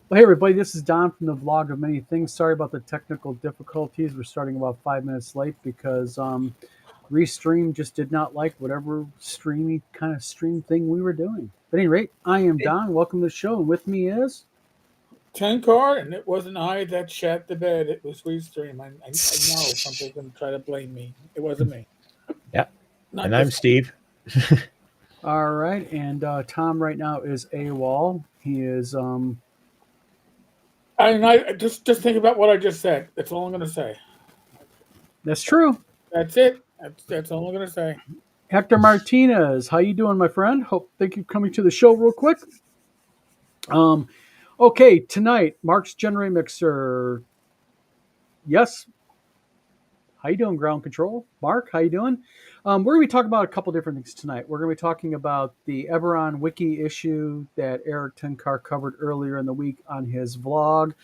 Well, hey, everybody, this is Don from the Vlog of Many Things. Sorry about the technical difficulties. We're starting about 5 minutes late because Restream just did not like whatever streamy kind of stream thing we were doing. But at any rate, I am Don. Welcome to the show. And with me is. 10 card, and it wasn't I that shat the bed. It was Restream. I know somebody's going to try to blame me. It wasn't me. Yeah. Not And I'm this. Steve. All right. And Tom right now is AWOL. He is. I just think about what I just said. That's all I'm going to say. That's true. That's it. That's all I'm going to say. Hector Martinez. How you doing, my friend? Thank you for coming to the show real quick. Okay, tonight, Mark's Generate Mixer. Yes. How you doing, Ground Control? Mark, how you doing? We're going to be talking about a couple different things tonight. We're going to be talking about the Eberron WIKI issue that Eric Tenkar covered earlier in the week on his vlog.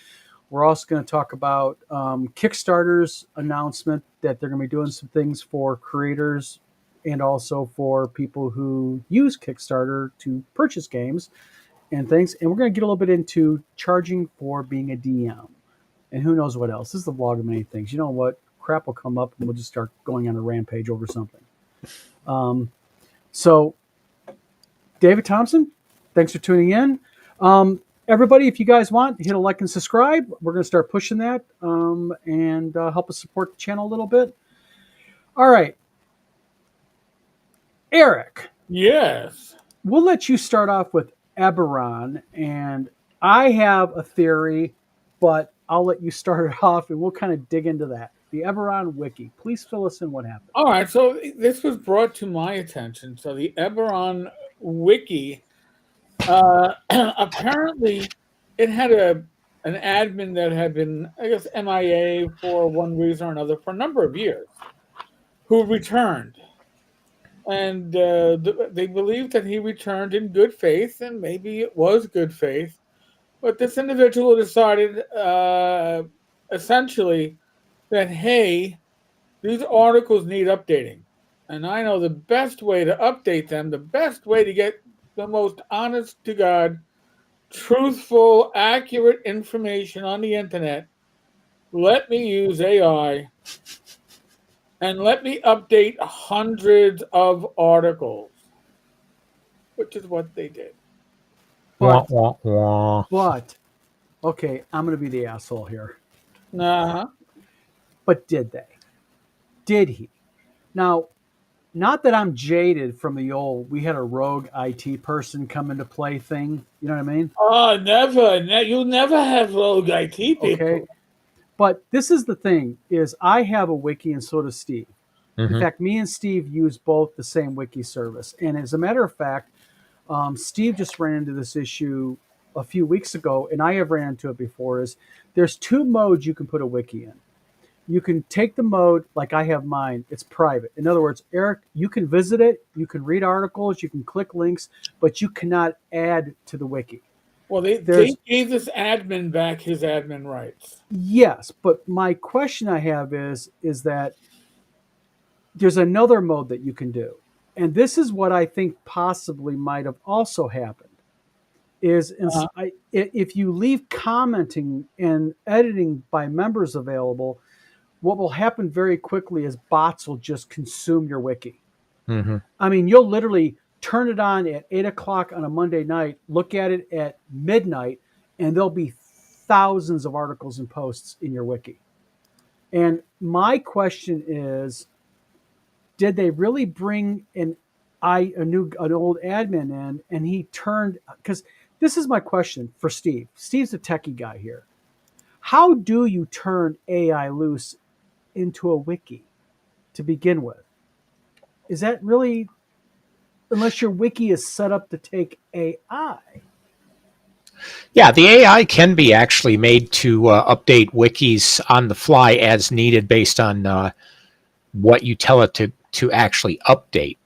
We're also going to talk about Kickstarter's announcement that they're going to be doing some things for creators and also for people who use Kickstarter to purchase games and things. And we're going to get a little bit into charging for being a DM. And who knows what else. This is the vlog of many things. You know what? Crap will come up and we'll just start going on a rampage over something. So, David Thompson, thanks for tuning in. Everybody, if you guys want, hit a like and subscribe. We're going to start pushing that and help us support the channel a little bit. All right. Eric. Yes. We'll let you start off with Eberron. And I have a theory, but I'll let you start it off and we'll kind of dig into that. The Eberron WIKI. Please fill us in what happened. All right. So this was brought to my attention. So the Eberron WIKI, apparently it had an admin that had been, I guess, MIA for one reason or another for a number of years, who returned. And they believed that he returned in good faith, and maybe it was good faith. But this individual decided essentially that, hey, these articles need updating. And I know the best way to update them, the best way to get the most honest to God, truthful, accurate information on the internet, let me use AI and let me update hundreds of articles, which is what they did. But, wah, wah, wah. okay, I'm going to be the asshole here. Uh-huh. But did they? Did he? Now, not that I'm jaded from the old, we had a rogue IT person come into play thing. You know what I mean? Oh, never. You'll never have rogue IT people. Okay. But this is the thing, is I have a wiki and so does Steve. Mm-hmm. In fact, me and Steve use both the same wiki service. And as a matter of fact, Steve just ran into this issue a few weeks ago, and I have ran into it before, is there's two modes you can put a wiki in. You can take the mode, like I have mine, it's private. In other words, Eric, you can visit it, you can read articles, you can click links, but you cannot add to the wiki. Well, they gave this admin back his admin rights. Yes, but my question I have is that there's another mode that you can do. And this is what I think possibly might have also happened. Is if you leave commenting and editing by members available, what will happen very quickly is bots will just consume your wiki. Mm-hmm. I mean, you'll literally turn it on at 8 o'clock on a Monday night, look at it at midnight, and there'll be thousands of articles and posts in your wiki. And my question is, did they really bring an old admin in and he turned, because this is my question for Steve. Steve's a techie guy here. How do you turn AI loose into a wiki to begin with? Is that really, unless your wiki is set up to take AI? Yeah, the AI can be actually made to update wikis on the fly as needed based on what you tell it to actually update.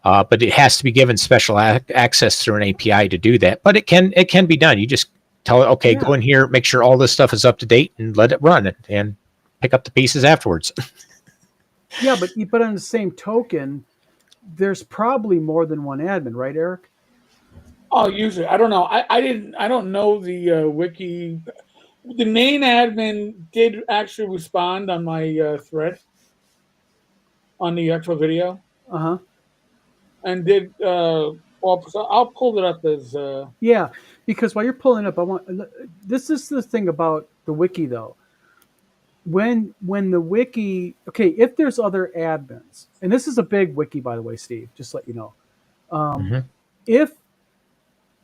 But it has to be given special access through an API to do that. But it can be done. You just tell it, okay, go in here, make sure all this stuff is up to date, and let it run, and pick up the pieces afterwards. Yeah, but on the same token, there's probably more than one admin, right, Eric? Oh, usually I don't know. I don't know the wiki. The main admin did actually respond on my thread on the actual video, Uh huh. and did I'll pull it up as Yeah, because while you're pulling up, I want this is the thing about the wiki though. When the wiki, okay, if there's other admins, and this is a big wiki by the way, Steve, just to let you know. Um, Hmm. if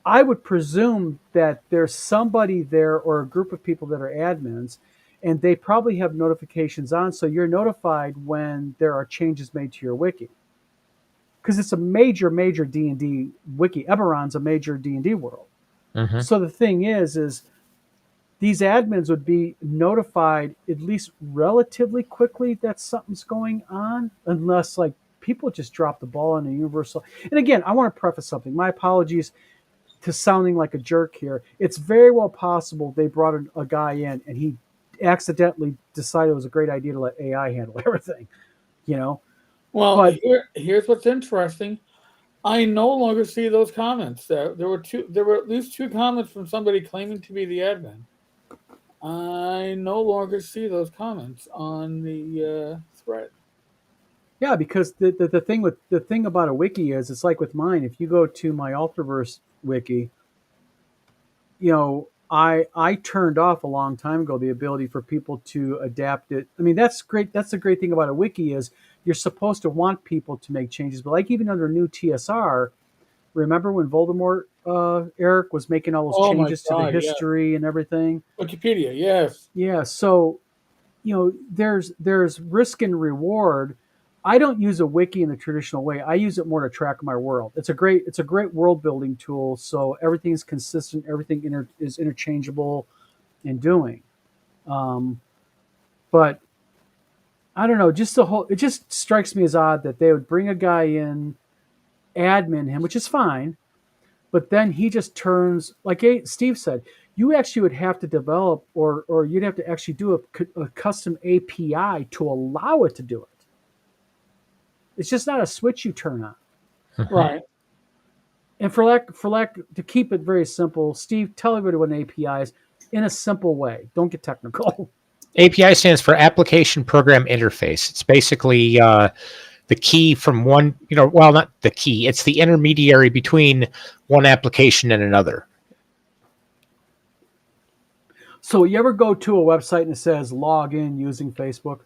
I would presume that there's somebody there or a group of people that are admins, and they probably have notifications on, so you're notified when there are changes made to your wiki because it's a major D&D wiki. Eberron's a major D&D world. Hmm. So the thing is these admins would be notified at least relatively quickly that something's going on, unless like people just drop the ball on the universal. And again, I want to preface something. My apologies to sounding like a jerk here. It's very well possible they brought a guy in and he accidentally decided it was a great idea to let AI handle everything, you know. well. But Here's what's interesting. I no longer see those comments. There were two. There were at least two comments from somebody claiming to be the admin. I no longer see those comments on the thread. yeah, because the thing about a wiki is it's like with mine. If you go to my Ultraverse wiki, I turned off a long time ago the ability for people to adapt it. I mean, that's great. That's the great thing about a wiki is you're supposed to want people to make changes. But like even under new TSR, remember when Voldemort Eric was making all those Oh my changes to the god! Yeah, history and everything? Wikipedia. Yes. Yeah, so there's risk and reward. I don't use a wiki in the traditional way. I use it more to track my world. It's a great world building tool. So everything is consistent. Everything is interchangeable in doing. Um, but I don't know. Just the whole. It just strikes me as odd that they would bring a guy in, admin him, which is fine, but then he just turns like Steve said. You actually would have to develop, or you'd have to actually do a custom API to allow it to do it. It's just not a switch you turn on. Hmm. Right. And for lack to keep it very simple, Steve, tell everybody what an API is in a simple way. Don't get technical. API stands for Application Program Interface. It's basically the key from one, well, not the key. It's the intermediary between one application and another. So you ever go to a website and it says log in using Facebook?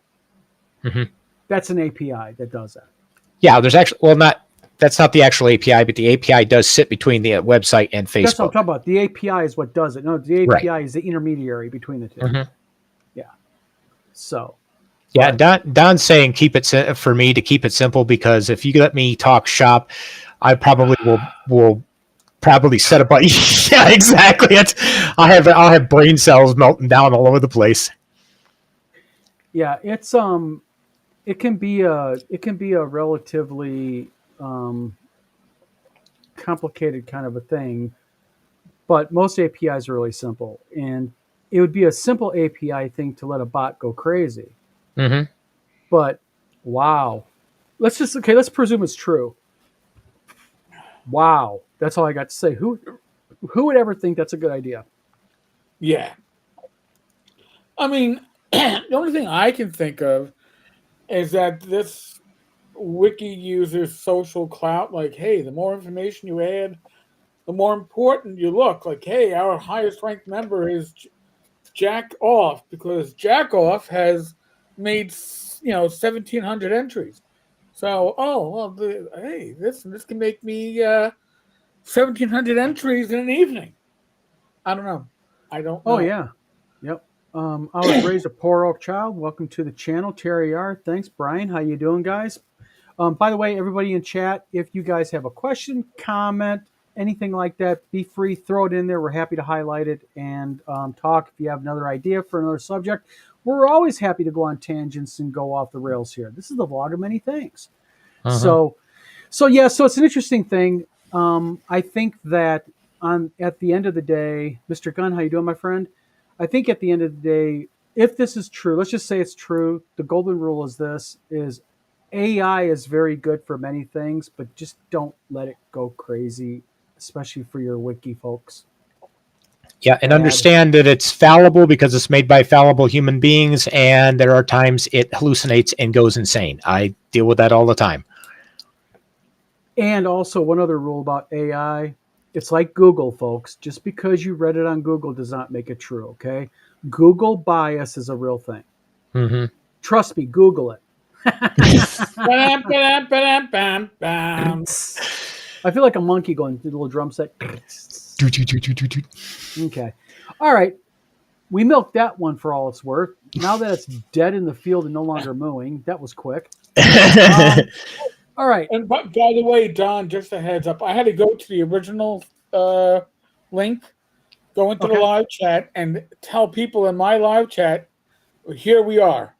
Hmm. That's an API that does that. Yeah, there's actually, well, not, that's not the actual API, but the API does sit between the website and That's what I'm Facebook. talking about. The API is what does it. No, the Right. API is the intermediary between the two. Hmm. Yeah. So, Yeah, but Don's saying keep it for me to keep it simple because if you let me talk shop, I probably will probably set up. Yeah, exactly. I'll have brain cells melting down all over the place. yeah, it can be a relatively complicated kind of a thing, but most APIs are really simple, and it would be a simple API thing to let a bot go crazy. Hmm. But wow, let's presume it's true. Wow, that's all I got to say. Who would ever think that's a good idea? Yeah. I mean, the only thing I can think of is that this wiki user's social clout. Like, hey, the more information you add, the more important you look. Like, hey, our highest ranked member is Jack Off because Jack Off has made 1,700 entries. So, oh well, hey, this can make me 1,700 entries in an evening. I don't know. I don't Oh know. yeah, yep. I was raised a poor oak child. Welcome to the channel, Terry R. Thanks, Brian. How you doing, guys? By the way, everybody in chat, if you guys have a question, comment, anything like that, be free, throw it in there. We're happy to highlight it and talk. If you have another idea for another subject, we're always happy to go on tangents and go off the rails here. This is the vlog of many things. Uh-huh. So it's an interesting thing. I think that at the end of the day, Mr. Gunn, how you doing, my friend? I think at the end of the day, if this is true, let's just say it's true. The golden rule is this: is AI is very good for many things, but just don't let it go crazy especially for your wiki folks. Yeah, and Bad. understand that it's fallible because it's made by fallible human beings, and there are times it hallucinates and goes insane. I deal with that all the time. And also, one other rule about AI, it's like Google, folks. Just because you read it on Google does not make it true, okay? Google bias is a real thing. Mm-hmm. Trust me, Google it. Ba-dam, ba-dam, ba-dam, bam, bam. I feel like a monkey going through the little drum set. Okay. All right. We milked that one for all it's worth. Now that it's dead in the field and no longer mooing, that was quick. All right. And by the way, Don, just a heads up, I had to go to the original link, go into the Okay. live chat, and tell people in my live chat, here we are.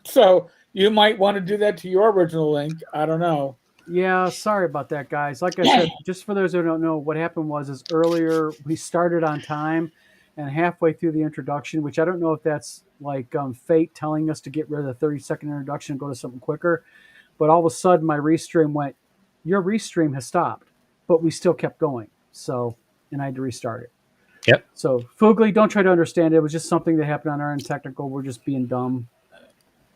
So you might want to do that to your original link. I don't know. Yeah, sorry about that, guys. Like I said, just for those who don't know, what happened was earlier we started on time, and halfway through the introduction, which I don't know if that's like fate telling us to get rid of the 30-second introduction and go to something quicker, but all of a sudden my restream went, your restream has stopped, but we still kept going. So, and I had to restart it. Yep. So, Foogly, don't try to understand it. It was just something that happened on our end technical. We're just being dumb.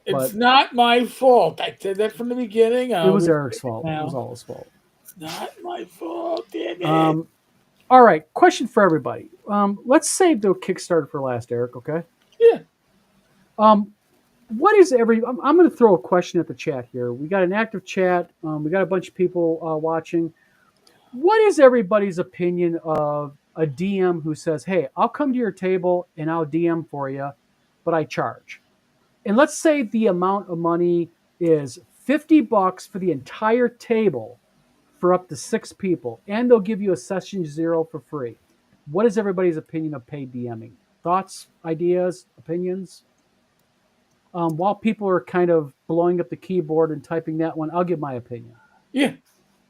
It's not my fault. I said that from the beginning. It was Eric's fault. It was all his fault. It's not my fault, damn it. All right, question for everybody. Let's save the Kickstarter for last, Eric. Okay. Yeah. What is I'm going to throw a question at the chat here. We got an active chat. We got a bunch of people watching. What is everybody's opinion of a DM who says, "Hey, I'll come to your table and I'll DM for you, but I charge." And let's say the amount of money is $50 for the entire table for up to 6 people, and they'll give you a session 0 for free. What is everybody's opinion of paid DMing? Thoughts, ideas, opinions? While people are kind of blowing up the keyboard and typing that one, I'll give my opinion. Yeah.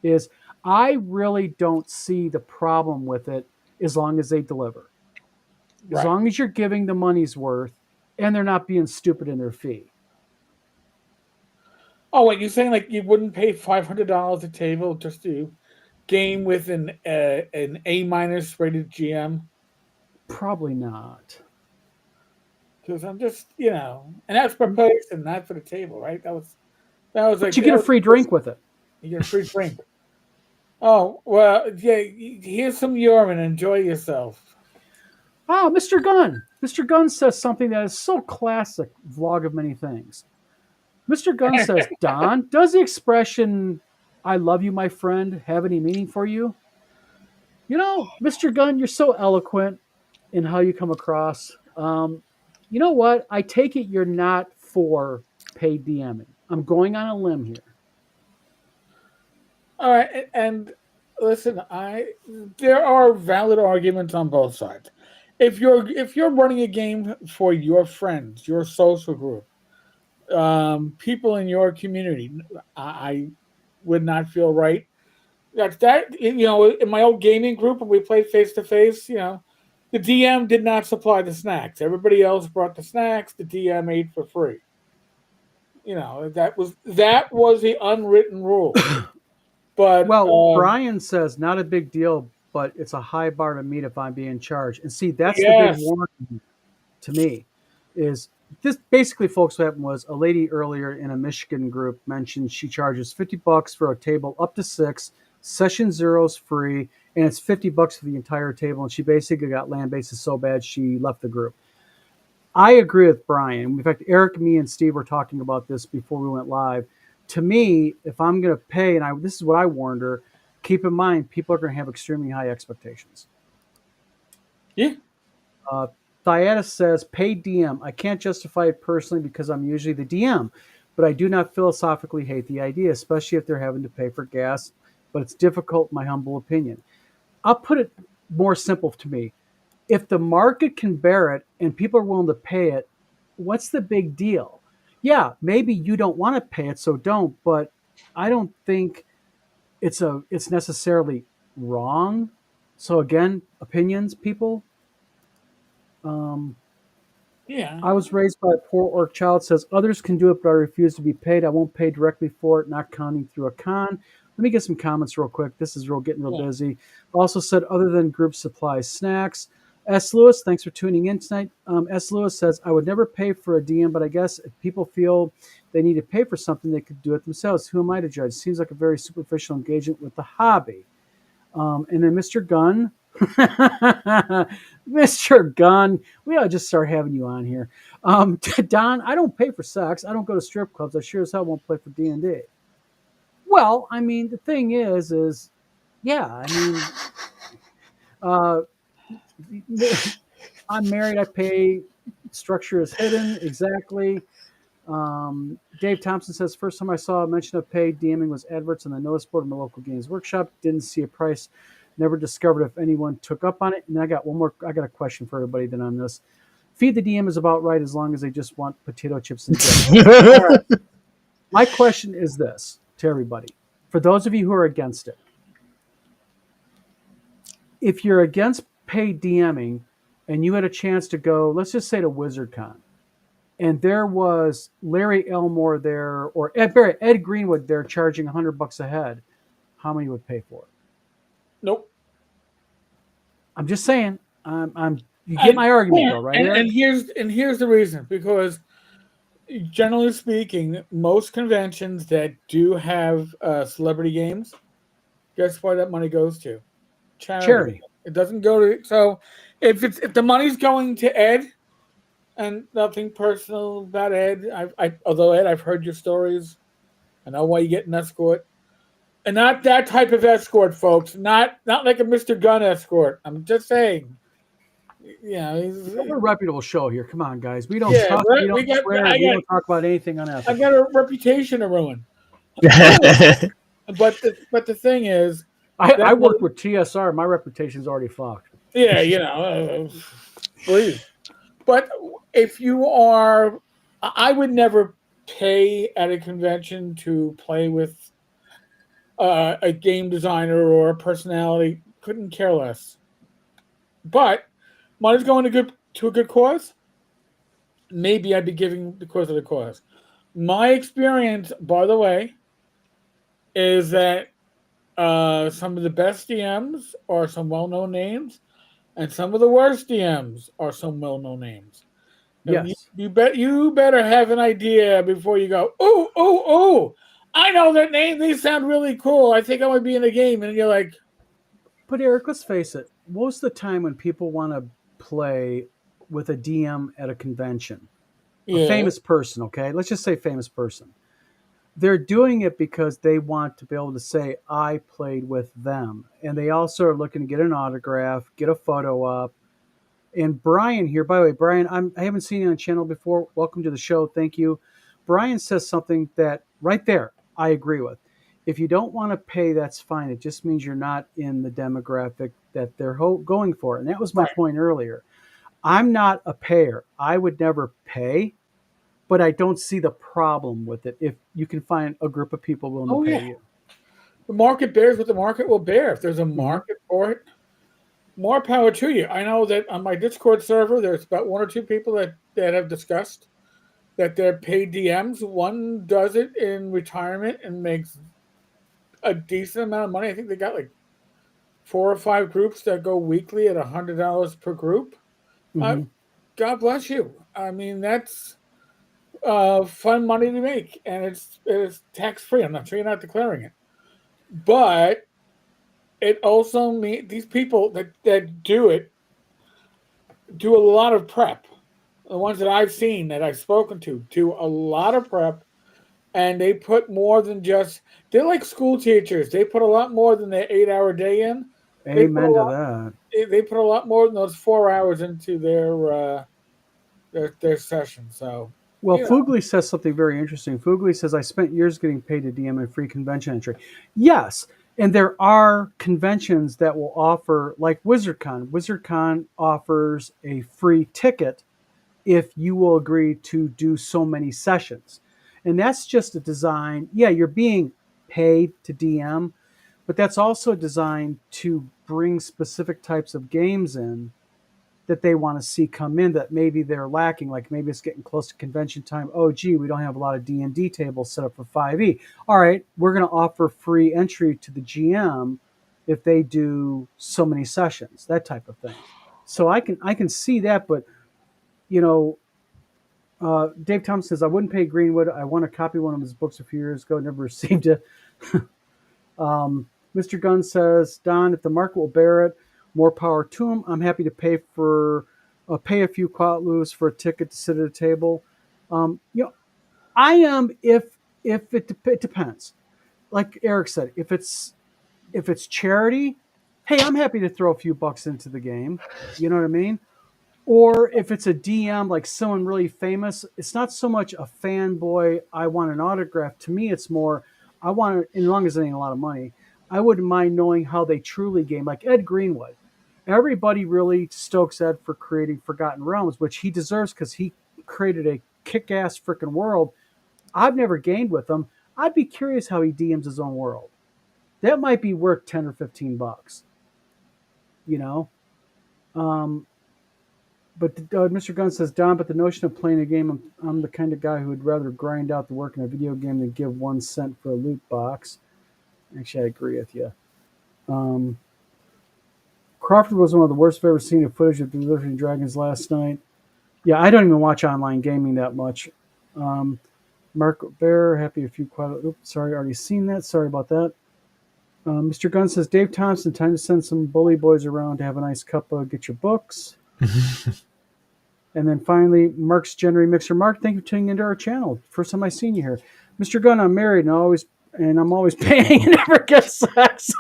Is I really don't see the problem with it as long as they deliver. As Right. long as you're giving the money's worth and they're not being stupid in their fee. Oh, wait, you're saying like you wouldn't pay $500 a table just to game with an A- rated GM? Probably not. Because I'm just, and that's per person, not for the table, right? That was But like you get a free drink with it. You get a free drink. Oh well, yeah. Here's some urine. Enjoy yourself. Oh, Mr. Gunn. Mr. Gunn says something that is so classic, vlog of many things. Mr. Gunn says, Don, does the expression, I love you, my friend, have any meaning for you? You know, Mr. Gunn, you're so eloquent in how you come across. You know what? I take it you're not for paid DMing. I'm going on a limb here. All right, and listen, there are valid arguments on both sides. If you're running a game for your friends, your social group, people in your community, I would not feel right. That in my old gaming group when we played face to face, the DM did not supply the snacks. Everybody else brought the snacks. The DM ate for free. That was the unwritten rule. But Brian says not a big deal, but it's a high bar to meet if I'm being charged. And see, that's the big warning to me. Is this basically, folks? What happened was a lady earlier in a Michigan group mentioned she charges $50 for a table up to 6. Session 0's free, and it's $50 for the entire table. And she basically got land bases so bad she left the group. I agree with Brian. In fact, Eric, me, and Steve were talking about this before we went live. To me, if I'm going to pay, and this is what I warned her, keep in mind, people are going to have extremely high expectations. Yeah. Thyatis says, paid DM. I can't justify it personally because I'm usually the DM, but I do not philosophically hate the idea, especially if they're having to pay for gas, but it's difficult, in my humble opinion. I'll put it more simple to me. If the market can bear it and people are willing to pay it, what's the big deal? Yeah, maybe you don't want to pay it, so don't, but I don't think it's necessarily wrong. So again, opinions, people. Yeah. I was raised by a poor orc child. Says others can do it, but I refuse to be paid. I won't pay directly for it, not counting through a con. Let me get some comments real quick. This is getting real Yeah. busy. Also said other than group supplies, snacks. S. Lewis, thanks for tuning in tonight. S. Lewis says I would never pay for a DM, but I guess if people feel they need to pay for something, they could do it themselves. Who am I to judge? Seems like a very superficial engagement with the hobby. And then Mr. Gunn, Mr. Gunn, we ought to just start having you on here. Don, I don't pay for sex. I don't go to strip clubs. I sure as hell won't play for D&D. Well, I mean, the thing is, yeah, I mean, uh, I'm married. I pay. Structure is hidden. Exactly. Dave Thompson says, first time I saw a mention of paid DMing was adverts on the notice board in my local games workshop. Didn't see a price. Never discovered if anyone took up on it. And I got one more. I got a question for everybody then on this. Feed the DM is about right as long as they just want potato chips and dip. All right. My question is this to everybody. For those of you who are against it, if you're against paid DMing and you had a chance to go, let's just say to WizardCon, and there was Larry Elmore there or Ed Greenwood there charging $100 a head, how many would pay for it? Nope. I'm just saying. You get my argument though, right? And here's the reason, because generally speaking, most conventions that do have celebrity games, guess where that money goes to? Charity. It doesn't go to. So if the money's going to Ed, and nothing personal about Ed, although Ed, I've heard your stories. I know why you get an escort, and not that type of escort, folks. Not like a Mr. Gunn escort. I'm just saying. Yeah, we're a reputable show here. Come on, guys. We don't talk. We don't swear. We don't talk about anything unethical. I've got a reputation to ruin. But the thing is, I worked with TSR. My reputation's already fucked. Yeah, please. But if you are, I would never pay at a convention to play with a game designer or a personality. Couldn't care less. But money's going to a good cause. Maybe I'd be giving the cause of the cause. My experience, by the way, is that some of the best DMs are some well-known names, and some of the worst DMs are some well-known names. Yes. You better have an idea before you go, oh, I know that name. These sound really cool. I think I might be in a game. And you're like, but Eric, let's face it. Most of the time when people want to play with a DM at a convention, a famous person, okay? Let's just say famous person. They're doing it because they want to be able to say, I played with them. And they also are looking to get an autograph, get a photo up. And Brian here, by the way, Brian, I haven't seen you on the channel before. Welcome to the show. Thank you. Brian says something that right there I agree with. If you don't want to pay, that's fine. It just means you're not in the demographic that they're going for. And that was my point earlier. I'm not a payer. I would never pay, but I don't see the problem with it if you can find a group of people willing to pay you. The market bears what the market will bear. If there's a market for it, more power to you. I know that on my Discord server, there's about one or two people that have discussed that they're paid DMs. One does it in retirement and makes a decent amount of money. I think they got like 4 or 5 groups that go weekly at $100 per group. God bless you. I mean, that's fun money to make, and it's tax-free. I'm not sure you're not declaring it. But it also means these people that do it do a lot of prep. The ones that I've seen, that I've spoken to, do a lot of prep, and they put more than just, they're like school teachers. They put a lot more than their 8-hour day in. Amen to that. They put a lot more than those 4 hours into their session. So, well, Fugly says something very interesting. Fugly says, I spent years getting paid to DM and free convention entry. Yes. And there are conventions that will offer, like WizardCon. WizardCon offers a free ticket if you will agree to do so many sessions. And that's just a design. Yeah, you're being paid to DM, but that's also designed to bring specific types of games in that they want to see come in that maybe they're lacking, like maybe it's getting close to convention time. Oh, gee, we don't have a lot of D&D tables set up for 5e. All right, we're going to offer free entry to the GM if they do so many sessions, that type of thing. So I can see that, but you know, Dave Thompson says I wouldn't pay Greenwood. I want to copy one of his books a few years ago, never received it. Mr. Gunn says, Don, if the market will bear it, more power to him. I'm happy to pay a few quatloos for a ticket to sit at a table. I am if it depends. Like Eric said, if it's charity, hey, I'm happy to throw a few bucks into the game. You know what I mean? Or if it's a DM, like someone really famous, it's not so much a fanboy, I want an autograph. To me, it's more, I want it, as long as it ain't a lot of money, I wouldn't mind knowing how they truly game. Like Ed Greenwood. Everybody really stokes Ed for creating Forgotten Realms, which he deserves because he created a kick-ass freaking world. I've never gamed with him. I'd be curious how he DMs his own world. That might be worth 10 or 15 bucks. You know? But Mr. Gunn says, Don, but the notion of playing a game, I'm the kind of guy who would rather grind out the work in a video game than give 1 cent for a loot box. Actually, I agree with you. Crawford was one of the worst I've ever seen of footage of Dungeons and Dragons last night. Yeah, I don't even watch online gaming that much. Mark Bear, happy a few quiet. Oops, sorry, already seen that. Sorry about that. Mr. Gunn says, Dave Thompson, time to send some bully boys around to have a nice cup of get your books. And then finally, Mark's January Mixer. Mark, thank you for tuning into our channel. First time I've seen you here. Mr. Gunn, I'm married and I'm always paying and never get sex.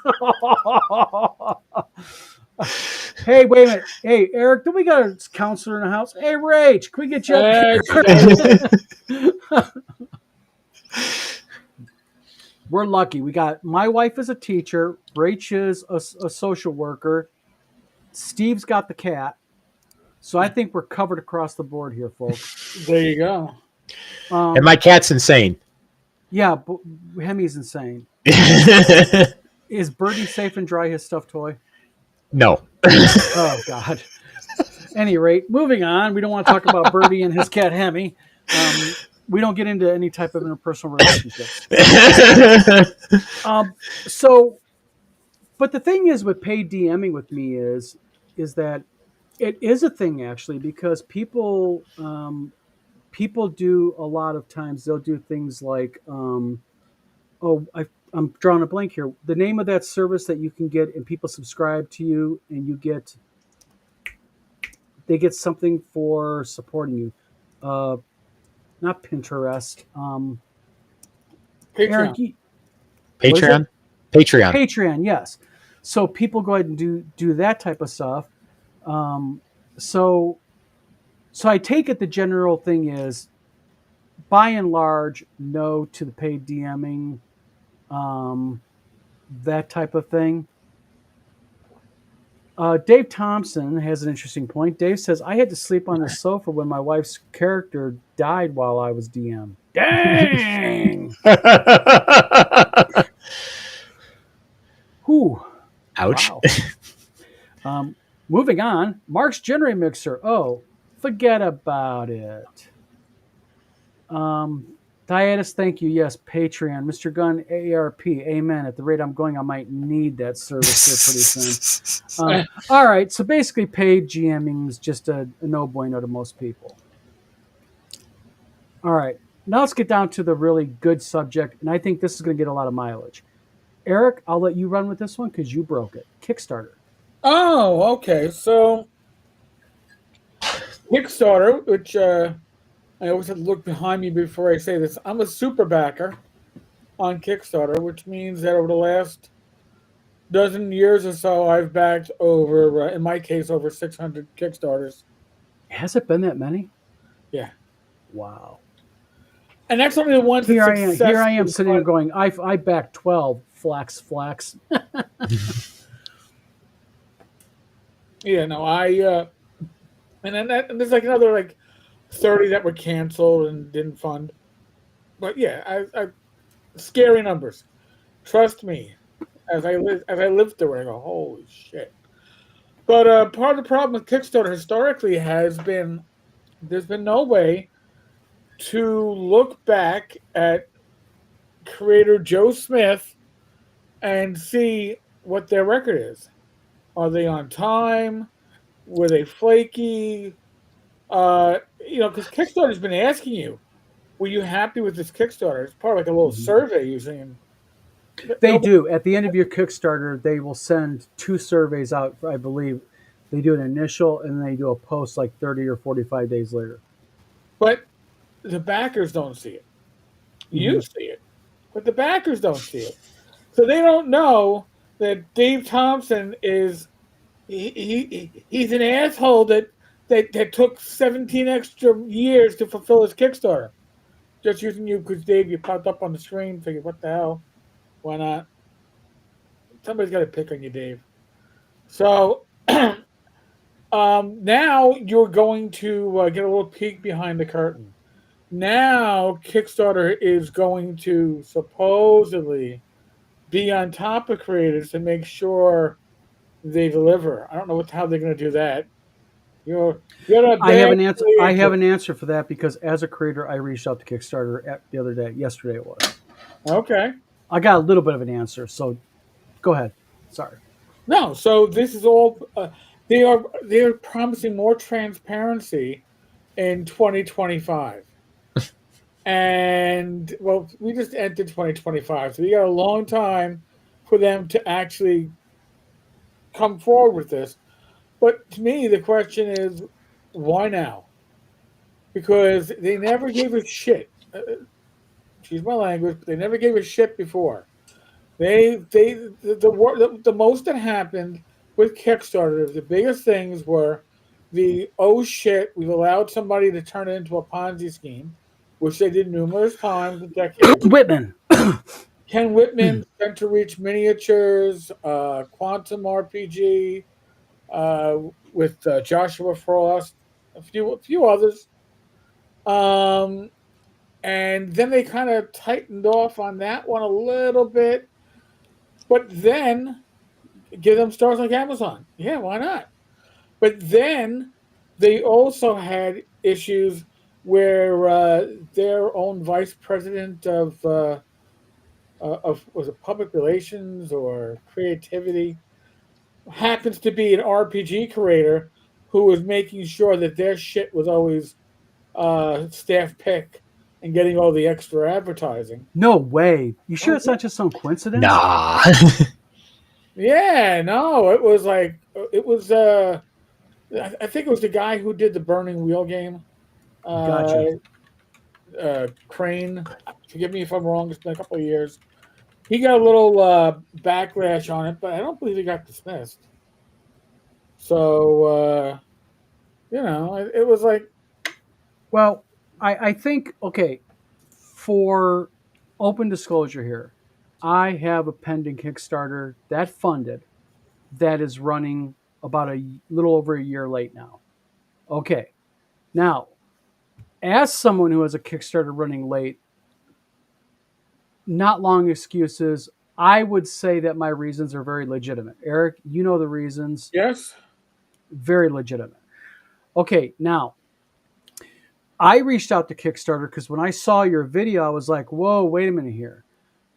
Hey, wait a minute. Hey, Eric, do we got a counselor in the house? Hey, Rach, can we get you up here? We're lucky. We got my wife is a teacher. Rach is a social worker. Steve's got the cat. So I think we're covered across the board here, folks. There you go. And my cat's insane. Yeah, but Hemi's insane. Is Birdie safe and dry, his stuffed toy? No. Oh, God. Any rate, moving on. We don't want to talk about Birdie and his cat Hemi. We don't get into any type of interpersonal relationships. But the thing is with paid DMing with me is that it is a thing actually, because people do a lot of times, they'll do things like, I'm drawing a blank here. The name of that service that you can get and people subscribe to you and they get something for supporting you. Not Pinterest. Patreon. Eric, Patreon. Patreon, yes. So people go ahead and do that type of stuff. So I take it the general thing is, by and large, no to the paid DMing, that type of thing. Dave Thompson has an interesting point. Dave says, I had to sleep on the sofa when my wife's character died while I was DM. Dang! Whew. Ouch. Wow. Moving on. Mark's January Mixer. Oh, forget about it. Diatus, thank you. Yes, Patreon. Mr. Gunn, AARP. Amen. At the rate I'm going, I might need that service here pretty soon. All right. So basically, paid GMing is just a no bueno to most people. All right. Now let's get down to the really good subject. And I think this is going to get a lot of mileage. Eric, I'll let you run with this one because you broke it. Kickstarter. Oh, okay. So Kickstarter, which I always have to look behind me before I say this. I'm a super backer on Kickstarter, which means that over the last dozen years or so, I've backed over, in my case, over 600 Kickstarters. Has it been that many? Yeah. Wow. And that's only the ones Here I am sitting there going, I backed 12. Flax. Yeah, no, and then there's like another like 30 that were canceled and didn't fund. But yeah, I scary numbers. Trust me, as I live through it, I go, holy shit. But part of the problem with Kickstarter historically has been there's been no way to look back at creator Joe Smith and see what their record is. Are they on time? Were they flaky? Because Kickstarter's been asking you, were you happy with this Kickstarter? It's part of like a little Mhm. survey usually. And They nobody, do. At the end of your Kickstarter, they will send 2 surveys out, I believe. They do an initial and then they do a post like 30 or 45 days later. but the backers don't see it. Mhm. You see it, but the backers don't see it. So they don't know that Dave Thompson is he's an asshole that took 17 extra years to fulfill his Kickstarter. Just using you because Dave, you popped up on the screen. Figured, what the hell? Why not? Somebody's got to pick on you, Dave. So now you're going to get a little peek behind the curtain. Now Kickstarter is going to supposedly be on top of creators to make sure they deliver. I don't know how they're going to do that. You're a I have bad an answer. I have creator. an answer for that because as a creator, I reached out to Kickstarter the other day. Yesterday it was. Okay. I got a little bit of an answer. So go ahead. Sorry. No, so this is all they're promising more transparency in 2025. And well, we just entered 2025, so we got a long time for them to actually come forward with this. But to me, the question is, why now? Because they never gave a shit. Excuse my language, but they never gave a shit before. The most that happened with Kickstarter, the biggest things were the oh shit, we've allowed somebody to turn it into a Ponzi scheme, which they did numerous times in decades. Whitman. Ken Whitman, Center Reach Miniatures, Quantum RPG, with Joshua Frost, a few others. Um, and then they kind of tightened off on that one a little bit, but then give them stars like Amazon. Yeah, why not? But then they also had issues where their own vice president of was it public relations or creativity happens to be an RPG creator who was making sure that their shit was always staff pick and getting all the extra advertising. No way. You sure Oh it's yeah, not just some coincidence? Nah. yeah. No, it was like it was. I think it was the guy who did the Burning Wheel game. Uh, Gotcha. Crane. Forgive me if I'm wrong. It's been a couple of years. He got a little backlash on it, but I don't believe he got dismissed. So it was like, Well, I think, okay, for open disclosure here, I have a pending Kickstarter that funded that is running about a little over a year late now. Okay. Now, as someone who has a Kickstarter running late, not long excuses. I would say that my reasons are very legitimate. Eric, you know the reasons, yes, very legitimate. Okay, now I reached out to Kickstarter because when I saw your video, I was like, whoa, wait a minute here.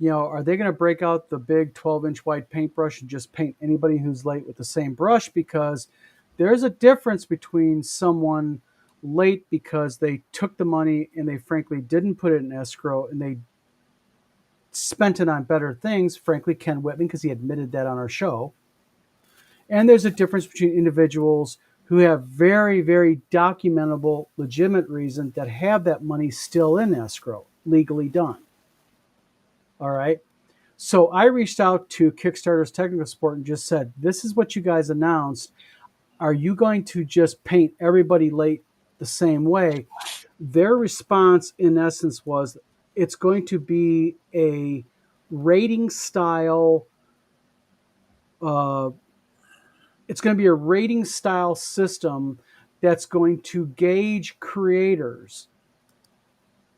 Are they going to break out the big 12-inch wide paintbrush and just paint anybody who's late with the same brush? Because there's a difference between someone late because they took the money and they frankly didn't put it in escrow and they spent it on better things. Frankly, Ken Whitman, because he admitted that on our show. And there's a difference between individuals who have very, very documentable, legitimate reason that have that money still in escrow, legally done. All right. So I reached out to Kickstarter's technical support and just said, this is what you guys announced. Are you going to just paint everybody late the same way? Their response, in essence, was it's going to be a rating style. Uh, it's going to be a rating style system that's going to gauge creators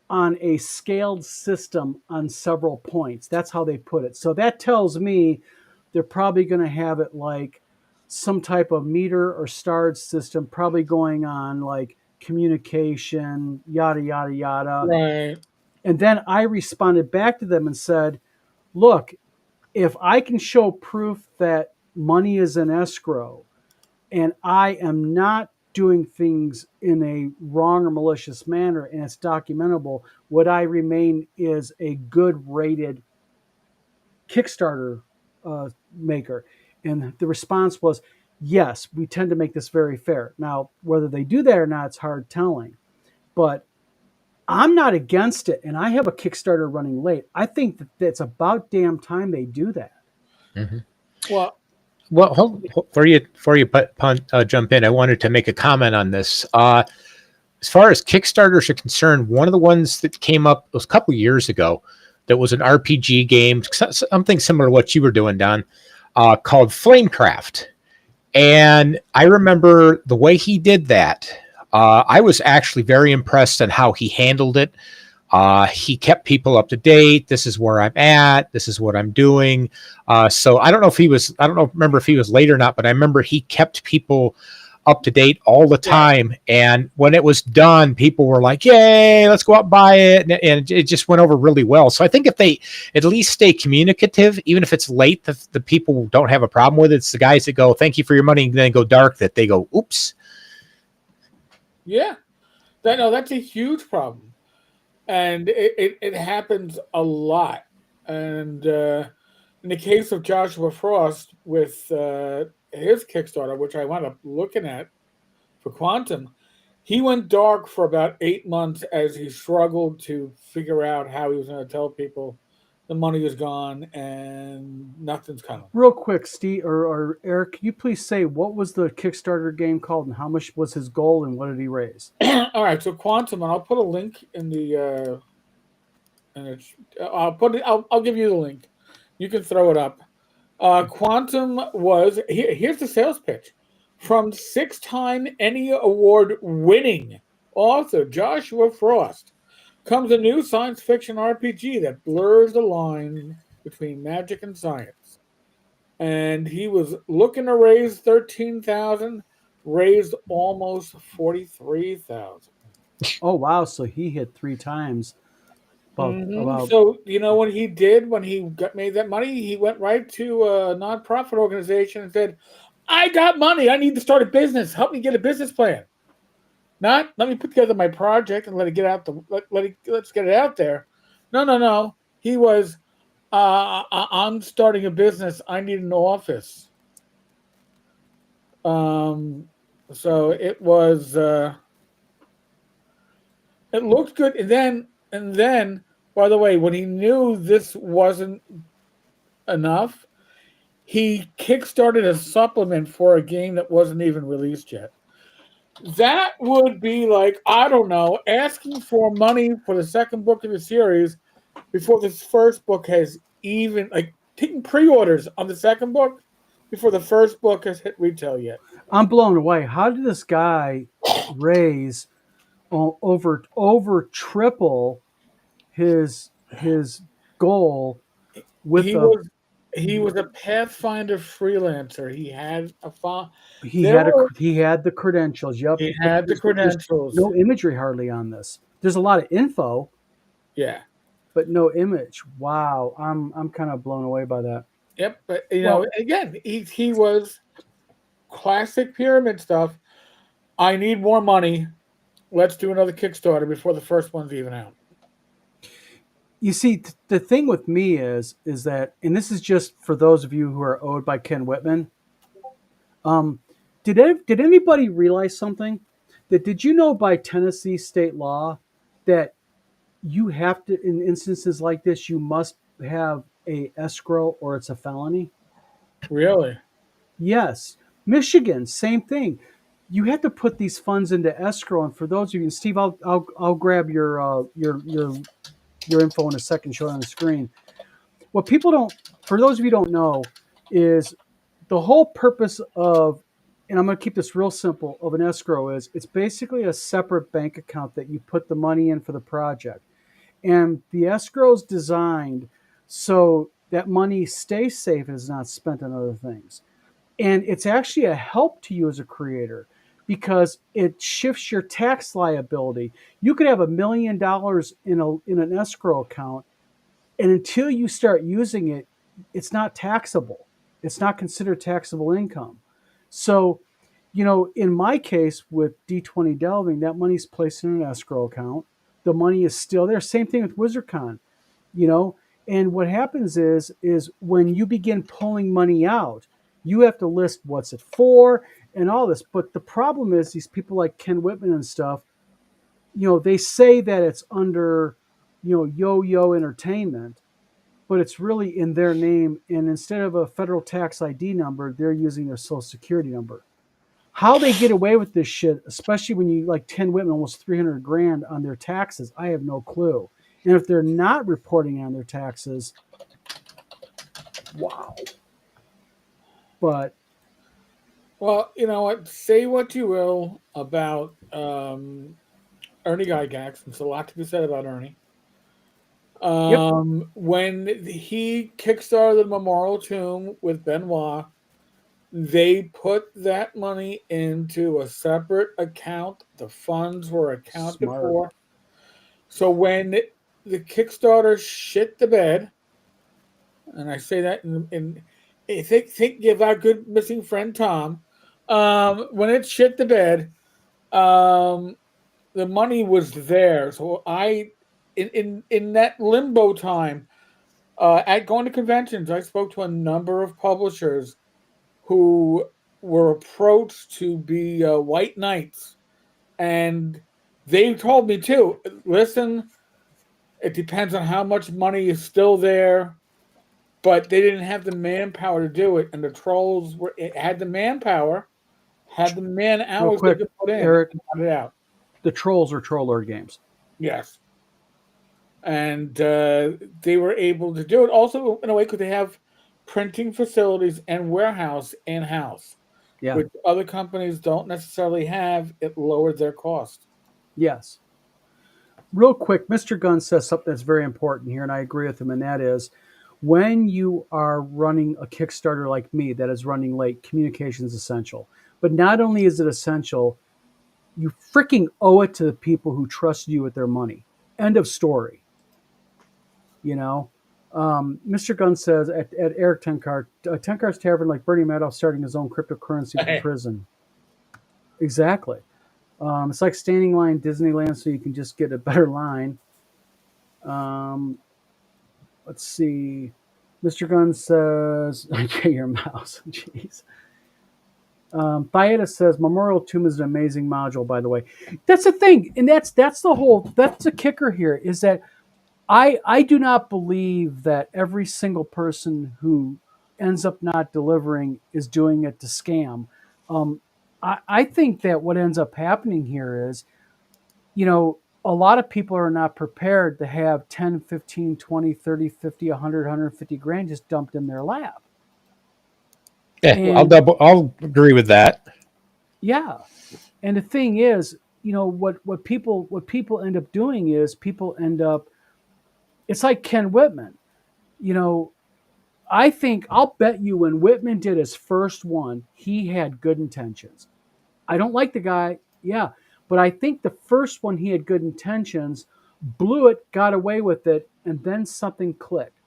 on a scaled system on several points. That's how they put it. So that tells me they're probably going to have it like some type of meter or starred system, probably going on like communication, yada, yada, yada. Right. And then I responded back to them and said, look, if I can show proof that money is in escrow and I am not doing things in a wrong or malicious manner and it's documentable, would I remain is a good rated Kickstarter maker? And the response was, yes, we tend to make this very fair. Now, whether they do that or not, it's hard telling. But I'm not against it, and I have a Kickstarter running late. I think that it's about damn time they do that. Mhm. Well, Well, before you jump in, I wanted to make a comment on this. As far as Kickstarters are concerned, one of the ones that came up was a couple of years ago that was an RPG game, something similar to what you were doing, Don, called Flamecraft. And I remember the way he did that. I was actually very impressed on how he handled it. He kept people up to date. This is where I'm at. This is what I'm doing. So I don't know if he was, I don't know, remember if he was late or not, but I remember he kept people up to date all the time. And when it was done, people were like, yay, let's go out and buy it. And it just went over really well. So I think if they at least stay communicative, even if it's late, the people don't have a problem with it. It's the guys that go, thank you for your money, and then go dark, that they go, oops. yeah, that's a huge problem, and it happens a lot. And in the case of Joshua Frost with his Kickstarter, which I wound up looking at for Quantum, he went dark for about 8 months as he struggled to figure out how he was going to tell people the money is gone and nothing's coming. Real quick, Steve or Eric, can you please say what was the Kickstarter game called and how much was his goal and what did he raise? All right, so Quantum, and I'll put a link in the. I'll put it. I'll give you the link. You can throw it up. Quantum was here's the sales pitch from 6-time Emmy Award winning author Joshua Frost. Comes a new science fiction RPG that blurs the line between magic and science. And he was looking to raise 13,000, raised almost 43,000. Oh wow, so he hit 3 times. About So you know what he did when he made that money? He went right to a nonprofit organization and said, "I got money. I need to start a business. Help me get a business plan. Not let me put together my project and let it get out the let's get it out there." No. He was, I'm starting a business. I need an office. So it was. It looked good, and then, by the way, when he knew this wasn't enough, he kickstarted a supplement for a game that wasn't even released yet. That would be like, I don't know, asking for money for the second book of the series before this first book has even, like, taking pre-orders on the second book before the first book has hit retail yet. I'm blown away. How did this guy raise over triple his goal with He was a Pathfinder freelancer. He had he had the credentials. Yep. he had the credentials. There's no imagery hardly on this. There's a lot of info, Yeah. but no image. Wow, I'm kind of blown away by that. Yep. But again, he was classic pyramid stuff. I need more money. Let's do another Kickstarter before the first one's even out. You see, the thing with me is that, and this is just for those of you who are owed by Ken Whitman. Did anybody realize something? Did you know by Tennessee state law that you have to, in instances like this, you must have a escrow or it's a felony? Really? Yes. Michigan, same thing. You have to put these funds into escrow, and for those of you, and Steve, I'll grab your info in a second, show it on the screen. What people don't, for those of you who don't know, is the whole purpose of, and I'm going to keep this real simple, of an escrow is it's basically a separate bank account that you put the money in for the project. And the escrow is designed so that money stays safe and is not spent on other things. And it's actually a help to you as a creator because it shifts your tax liability. You could have $1 million in an escrow account, and until you start using it, it's not taxable. It's not considered taxable income. So, in my case with D20 Delving, that money's placed in an escrow account. The money is still there. Same thing with WizardCon, you know. And what happens is when you begin pulling money out, you have to list what's it for and all this. But the problem is these people like Ken Whitman and stuff, they say that it's under, Yo-Yo Entertainment, but it's really in their name. And instead of a federal tax ID number, they're using their social security number. How they get away with this shit, especially when you like 10 Whitman, almost 300 grand on their taxes, I have no clue. And if they're not reporting on their taxes, wow. But Well, you know what? Say what you will about Ernie Gygax. There's a lot to be said about Ernie. yep, When he kickstarted the Memorial Tomb with Benoit, they put that money into a separate account. The funds were accounted smart. for. So when the Kickstarter shit the bed, and I say that in think of our good missing friend Tom, when it shit the bed, the money was there. So in that limbo time, at going to conventions, I spoke to a number of publishers who were approached to be white knights, and they told me too. Listen, it depends on how much money is still there, but they didn't have the manpower to do it, and the trolls had the manpower, had the man Real hours they quick, could put in, Eric, and got it out. the trolls are troller games. Yes, and they were able to do it also in a way because they have printing facilities and warehouse in house, Yeah. which other companies don't necessarily have. It lowered their cost. Yes. Real quick, Mr. Gunn says something that's very important here, and I agree with him, and that is when you are running a Kickstarter like me that is running late, communication is essential. But not only is it essential, you freaking owe it to the people who trust you with their money. End of story. You know, Mr. Gunn says at Eric Tenkar's Tavern, like Bernie Madoff starting his own cryptocurrency from prison. Exactly. It's like standing in line at Disneyland so you can just get a better line. Let's see. Mr. Gunn says, okay, your mouse. Jeez. Thyeta says Memorial Tomb is an amazing module, by the way. That's the thing. And that's the kicker here is that I do not believe that every single person who ends up not delivering is doing it to scam. I think that what ends up happening here is, a lot of people are not prepared to have 10, 15, 20, 30, 50, 100, 150 grand just dumped in their lap. Yeah, And I'll agree with that. yeah. And the thing is, what people end up doing is people end up, it's like Ken Whitman. I think I'll bet you when Whitman did his first one, he had good intentions. I don't like the guy, yeah, but I think the first one he had good intentions, blew it, got away with it, and then something clicked.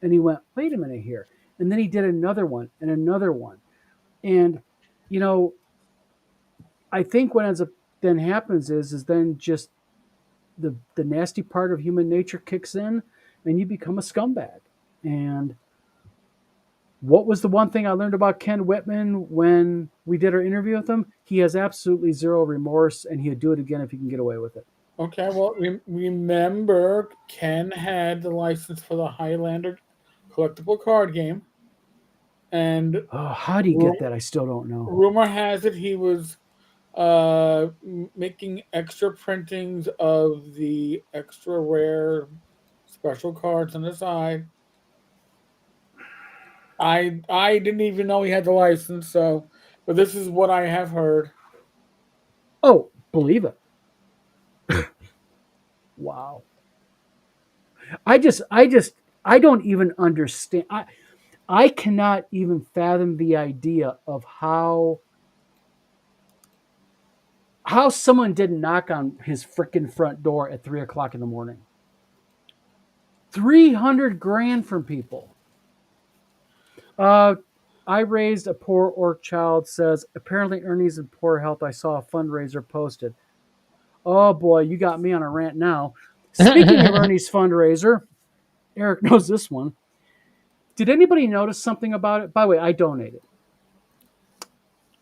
And he went, wait a minute here. And then he did another one and another one. And, I think what ends up then happens is then just the nasty part of human nature kicks in and you become a scumbag. And what was the one thing I learned about Ken Whitman when we did our interview with him? He has absolutely zero remorse, and he'd do it again if he can get away with it. Okay, well, remember Ken had the license for the Highlander collectible card game, and How do you get that? I still don't know. rumor has it he was making extra printings of the extra rare special cards on the side. I didn't even know he had the license, so but this is what I have heard. Oh, believe it. Wow. I don't even understand. I cannot even fathom the idea of how someone didn't knock on his freaking front door at 3 o'clock in the morning. 300 grand from people. I raised a poor orc child, says, apparently Ernie's in poor health. I saw a fundraiser posted. Oh boy, you got me on a rant now. Speaking of Ernie's fundraiser, Eric knows this one. Did anybody notice something about it? By the way, I donated.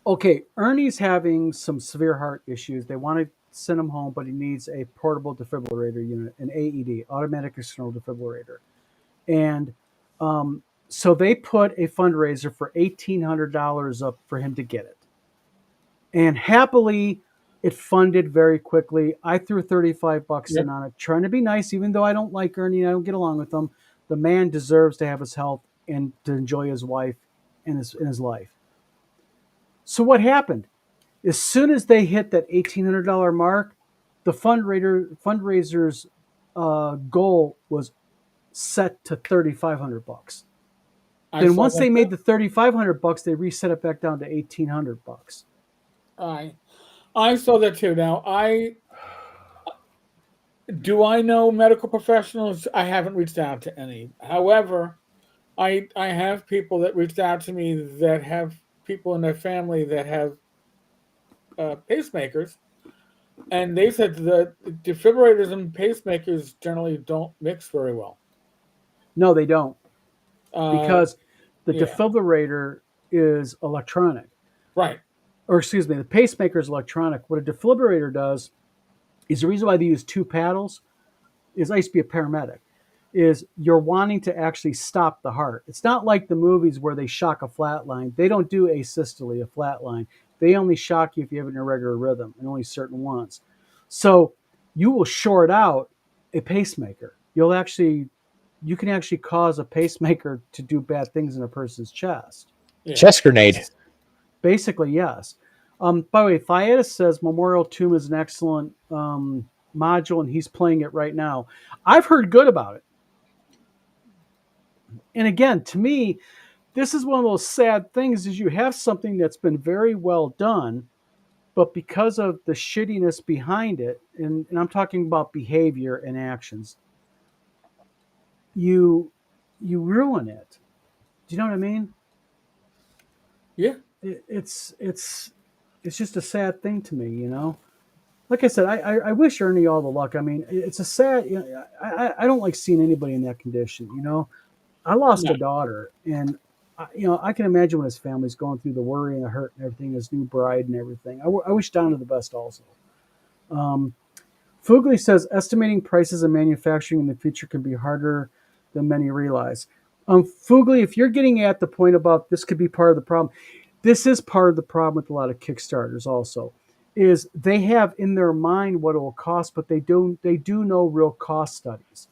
Okay, Ernie's having some severe heart issues. They want to send him home, but he needs a portable defibrillator unit, an AED, automatic external defibrillator. And so they put a fundraiser for $1,800 up for him to get it. And happily, it funded very quickly. I threw $35 in on it, trying to be nice, even though I don't like Ernie and I don't get along with him. The man deserves to have his health and to enjoy his wife and his life. So what happened? As soon as they hit that $1,800 mark, the fundraiser's goal was set to $3,500. Then once they made the $3,500, they reset it back down to $1,800. I saw that too. Now, do I know medical professionals? I haven't reached out to any. However, I have people that reached out to me that have people in their family that have pacemakers, and they said that defibrillators and pacemakers generally don't mix very well. No, they don't, because the defibrillator is electronic. Right. Or excuse me, the pacemaker is electronic. What a defibrillator does is the reason why they use two paddles is I used to be a paramedic, is you're wanting to actually stop the heart. It's not like the movies where they shock a flat line. They don't do asystole, a flat line. They only shock you if you have an irregular rhythm, and only certain ones. So you will short out a pacemaker. You can actually cause a pacemaker to do bad things in a person's chest. Yeah. Chest grenade. Basically, yes. By the way, Thaiatus says Memorial Tomb is an excellent module, and he's playing it right now. I've heard good about it. And again, to me, this is one of those sad things is you have something that's been very well done, but because of the shittiness behind it, and I'm talking about behavior and actions, you ruin it. Do you know what I mean? Yeah. It's just a sad thing to me, you know. Like I said, I wish Ernie all the luck. I mean, it's a sad. You know, I don't like seeing anybody in that condition. You know, I lost a daughter, and I can imagine what his family's going through, the worry and the hurt and everything, his new bride and everything. I wish Donna the best also. Fugly says estimating prices and manufacturing in the future can be harder than many realize. Fugly, if you're getting at the point about this could be part of the problem, this is part of the problem with a lot of Kickstarters also, is they have in their mind what it will cost, but they do no real cost studies.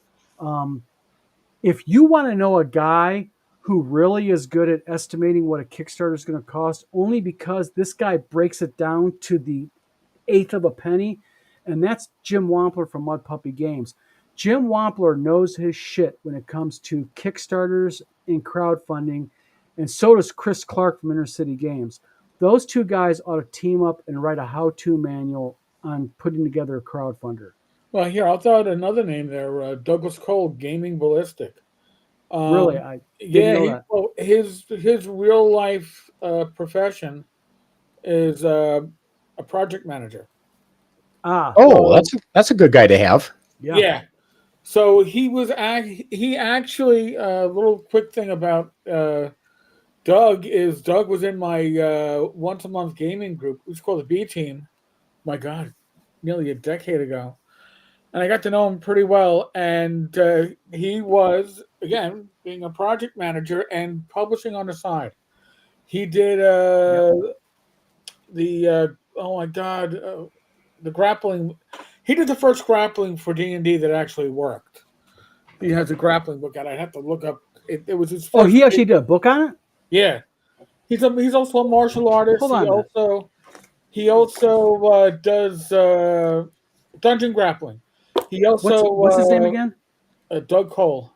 If you want to know a guy who really is good at estimating what a Kickstarter is going to cost, only because this guy breaks it down to the eighth of a penny, and that's Jim Wampler from Mud Puppy Games. Jim Wampler knows his shit when it comes to Kickstarters and crowdfunding, and so does Chris Clark from Inner City Games. Those two guys ought to team up and write a how-to manual on putting together a crowdfunder. Well, here, I'll throw out another name there, Douglas Cole, Gaming Ballistic. Really? I didn't know that. Well, his real-life profession is a project manager. That's a good guy to have. Yeah. So he actually a little quick thing about Doug was in my once a month gaming group. It was called the B Team. My God, nearly a decade ago, and I got to know him pretty well. And he was, again, being a project manager and publishing on the side. He did the grappling. He did the first grappling for D&D that actually worked. He has a grappling book out. I'd have to look up. It was his first. Oh, he actually did a book on it? Yeah. He's also a martial artist. Hold on. He also does dungeon grappling. He also what's his name again? Doug Cole.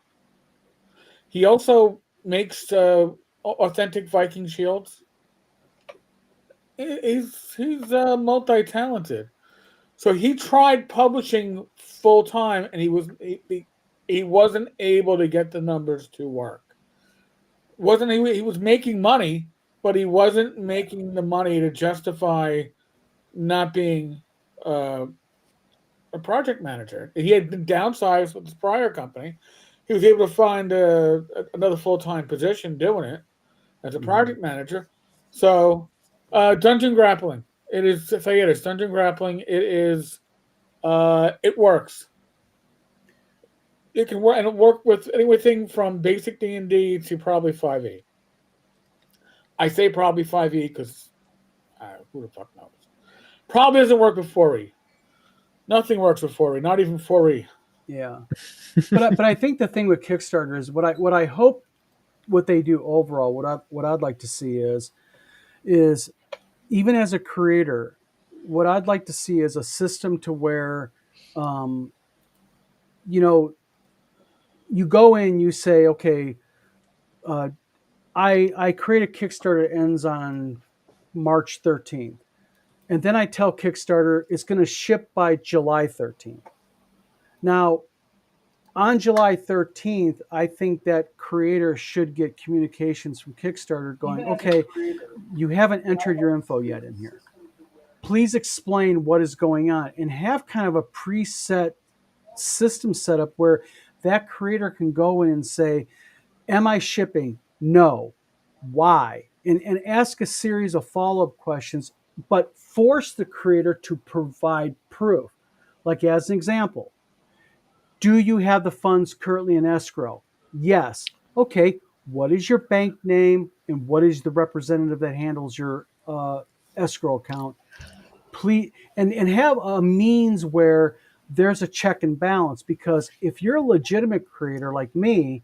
He also makes authentic Viking shields. He's multi-talented. So he tried publishing full time, and he wasn't able to get the numbers to work. Wasn't he? He was making money, but he wasn't making the money to justify not being uh, a project manager. He had been downsized with his prior company. He was able to find another full time position doing it as a project manager. So, dungeon grappling. It is. Say it is dungeon grappling. It is. It works. It can work, and it work with anything from basic D&D to probably 5e. I say probably 5e because who the fuck knows? Probably doesn't work with 4e. Nothing works with 4e, not even 4e. Yeah, but I think the thing with Kickstarter is what I hope what they do overall. What I'd like to see is even as a creator, what I'd like to see is a system to where, um, you know, you go in, you say, okay, uh, I create a Kickstarter that ends on March 13th, and then I tell Kickstarter it's going to ship by July 13th. Now, on July 13th, I think that creator should get communications from Kickstarter going, okay, you haven't entered your info yet in here. Please explain what is going on, and have kind of a preset system set up where that creator can go in and say, am I shipping? No. Why? And ask a series of follow-up questions, but force the creator to provide proof. Like as an example, do you have the funds currently in escrow? Yes. Okay. What is your bank name and what is the representative that handles your escrow account? Please, and have a means where there's a check and balance, because if you're a legitimate creator like me,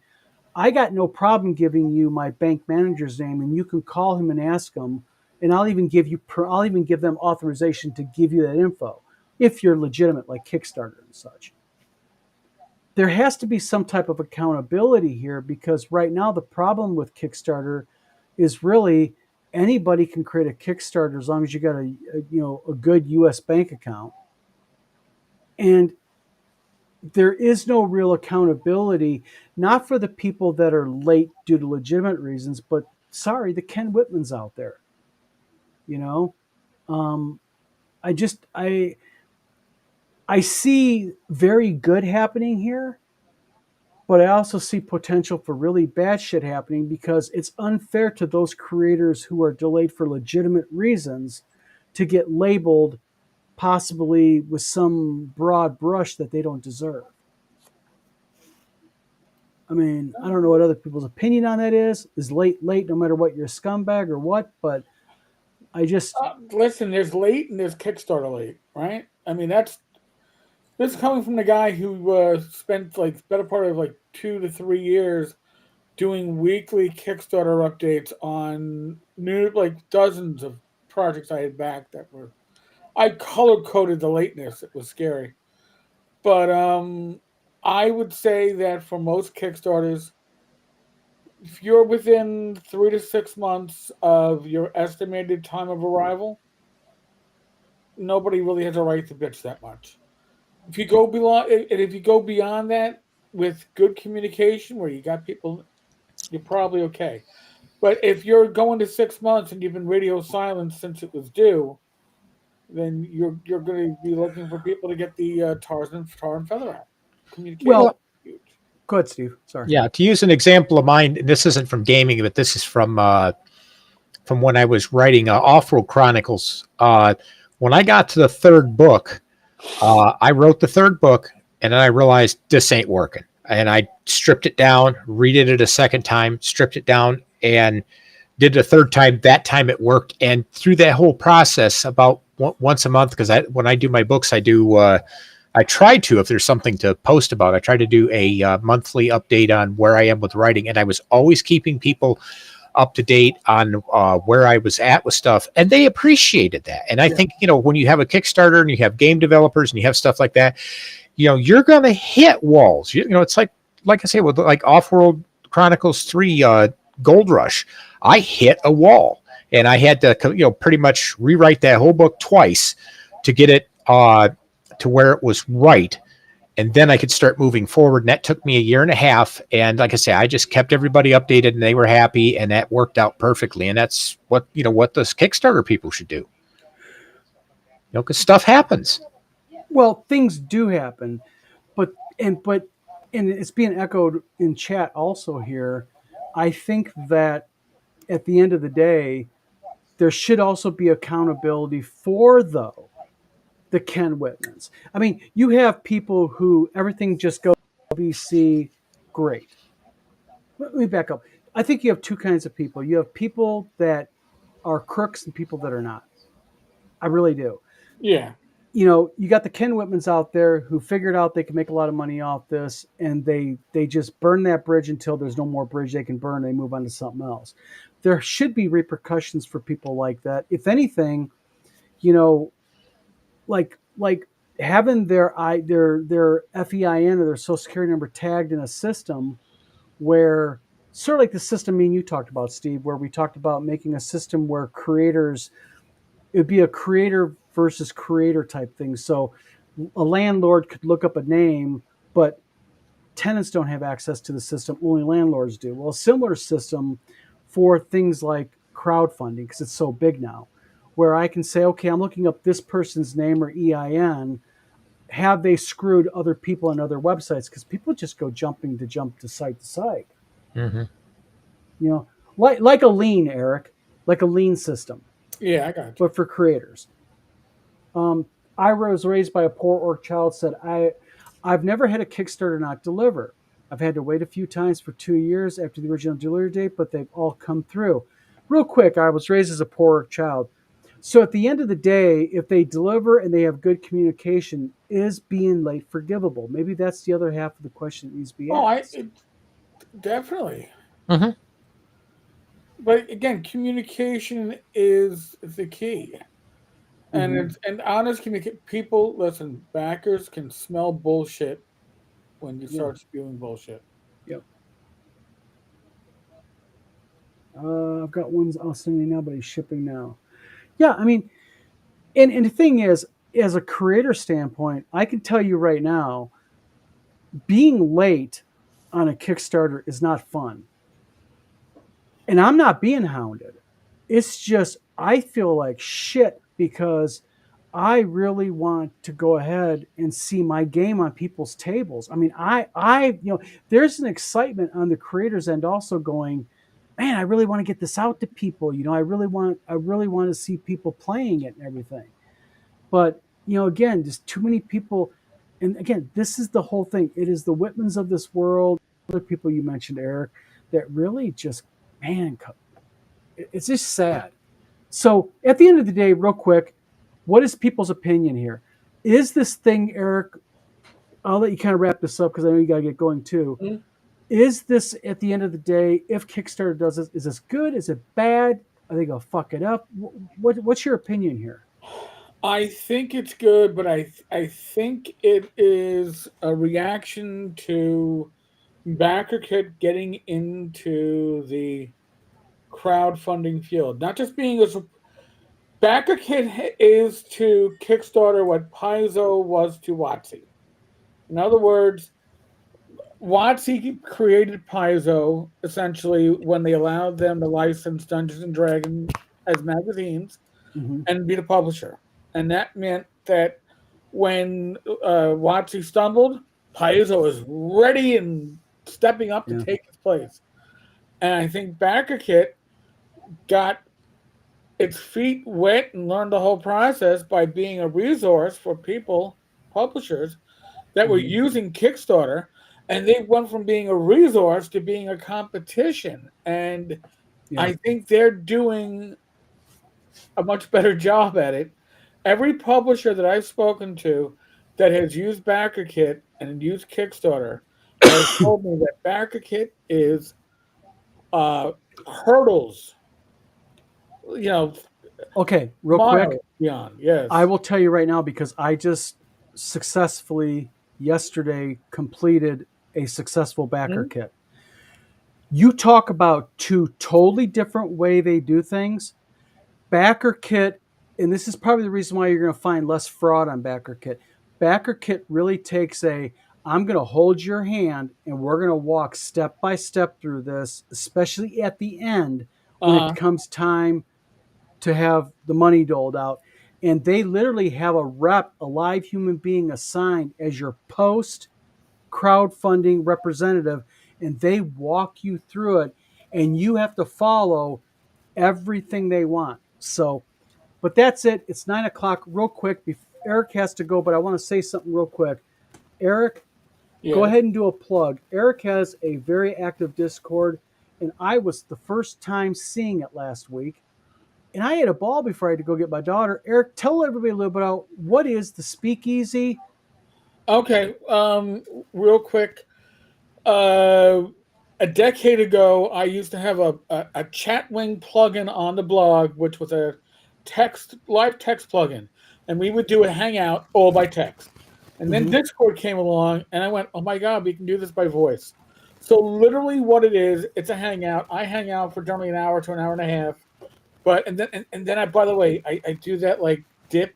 I got no problem giving you my bank manager's name, and you can call him and ask him, and I'll even give them authorization to give you that info if you're legitimate, like Kickstarter and such. There has to be some type of accountability here, because right now the problem with Kickstarter is really anybody can create a Kickstarter as long as you got a good U.S. bank account, and there is no real accountability, not for the people that are late due to legitimate reasons, but sorry, the Ken Whitmans out there. You know, um, I see very good happening here, but I also see potential for really bad shit happening, because it's unfair to those creators who are delayed for legitimate reasons to get labeled possibly with some broad brush that they don't deserve. I mean, I don't know what other people's opinion on that is. Is late no matter what, you're a scumbag or what, but I just... Listen, there's late and there's Kickstarter late, right? I mean, this is coming from the guy who spent like better part of like 2 to 3 years doing weekly Kickstarter updates on new, like dozens of projects I had back that were, I color coded the lateness. It was scary. But I would say that for most Kickstarters, if you're within 3 to 6 months of your estimated time of arrival, nobody really has a right to bitch that much. If you go beyond that with good communication, where you got people, you're probably okay. But if you're going to 6 months and you've been radio silent since it was due, then you're going to be looking for people to get the tar and feather out. Communication. Well, go ahead, Steve. Sorry. Yeah, to use an example of mine, and this isn't from gaming, but this is from when I was writing Off-Road Chronicles. When I got to the third book, I wrote the third book, and then I realized this ain't working. And I stripped it down, redid it a second time, stripped it down, and did it a third time. That time it worked. And through that whole process, about once a month, because when I do my books, I try to, if there's something to post about, I try to do a monthly update on where I am with writing. And I was always keeping people up to date on where I was at with stuff. And they appreciated that. And I think, when you have a Kickstarter and you have game developers and you have stuff like that, you're going to hit walls. It's like I say, with like Off-World Chronicles 3 Gold Rush, I hit a wall, and I had to pretty much rewrite that whole book twice to get it to where it was right, and then I could start moving forward. And that took me a year and a half. And like I say, I just kept everybody updated, and they were happy, and that worked out perfectly. And that's what those Kickstarter people should do. Because stuff happens. Well, things do happen, but it's being echoed in chat also here. I think that at the end of the day, there should also be accountability for the Ken Whitmans. I mean, you have people who everything just goes BC, great. Let me back up. I think you have two kinds of people. You have people that are crooks and people that are not. I really do. Yeah. You got the Ken Whitmans out there who figured out they can make a lot of money off this, and they just burn that bridge until there's no more bridge they can burn. They move on to something else. There should be repercussions for people like that. If anything, like having their FEIN or their social security number tagged in a system where sort of like the system me and you talked about, Steve, where we talked about making a system where creators, it'd be a creator versus creator type thing. So a landlord could look up a name, but tenants don't have access to the system. Only landlords do. Well, a similar system for things like crowdfunding, because it's so big now, where I can say, okay, I'm looking up this person's name or EIN. Have they screwed other people on other websites? Because people just go jump to site to site. Mm-hmm. Like a lien, Eric, like a lien system. Yeah, I got you. But for creators. I was raised by a poor orc child, said, I've never had a Kickstarter not deliver. I've had to wait a few times for 2 years after the original delivery date, but they've all come through. Real quick, I was raised as a poor orc child. So at the end of the day, if they deliver and they have good communication, is being late forgivable? Maybe that's the other half of the question that needs to be asked. Definitely. Mm-hmm. But again, communication is the key. And and honest communication. People, listen, backers can smell bullshit when you start spewing bullshit. Yep. I've got ones outstanding now, but he's shipping now. Yeah, I mean, and the thing is, as a creator standpoint, I can tell you right now, being late on a Kickstarter is not fun. And I'm not being hounded. It's just I feel like shit because I really want to go ahead and see my game on people's tables. I mean, there's an excitement on the creators end also going, man, I really want to get this out to people. I really want to see people playing it and everything. But, again, just too many people. And again, this is the whole thing. It is the Whitmans of this world, other people you mentioned, Eric, that really just, man, it's just sad. So at the end of the day, real quick, what is people's opinion here? Is this thing, Eric, I'll let you kind of wrap this up because I know you got to get going too. Mm-hmm. Is this, at the end of the day, if Kickstarter does this, is this good? Is it bad? Are they going to fuck it up? What's your opinion here? I think it's good, but I think it is a reaction to BackerKit getting into the crowdfunding field. Not just being BackerKit is to Kickstarter what Paizo was to WotC. In other words, WotC created Paizo essentially when they allowed them to license Dungeons and Dragons as magazines and be the publisher. And that meant that when WotC stumbled, Paizo was ready and stepping up to take its place. And I think BackerKit got its feet wet and learned the whole process by being a resource for people, publishers, that were using Kickstarter. And they went from being a resource to being a competition. And I think they're doing a much better job at it. Every publisher that I've spoken to that has used BackerKit and used Kickstarter has told me that BackerKit is hurdles. Okay, real quick. Beyond, yes. I will tell you right now because I just successfully yesterday completed a successful BackerKit. You talk about two totally different way they do things. Backer Kit, and this is probably the reason why you're going to find less fraud on Backer Kit. Backer Kit really takes I'm going to hold your hand and we're going to walk step by step through this, especially at the end when it Uh-huh. comes time to have the money doled out. And they literally have a rep, a live human being assigned as your post crowdfunding representative, and they walk you through it, and you have to follow everything they want. So, but that's it. It's 9 o'clock. Real quick, Eric has to go, but I want to say something real quick. Eric, go Yeah. ahead and do a plug. Eric has a very active Discord, and I was the first time seeing it last week. And I had a ball before I had to go get my daughter. Eric, tell everybody a little bit about what is the Speakeasy. Okay. Real quick. Uh, a decade ago, I used to have a Chatwing plugin on the blog, which was a live text plugin, and we would do a hangout all by text. And then Mhm. Discord came along, and I went, "Oh my God, we can do this by voice." So literally, what it is, it's a hangout. I hang out for generally an hour to an hour and a half. But and then by the way, I do that like dip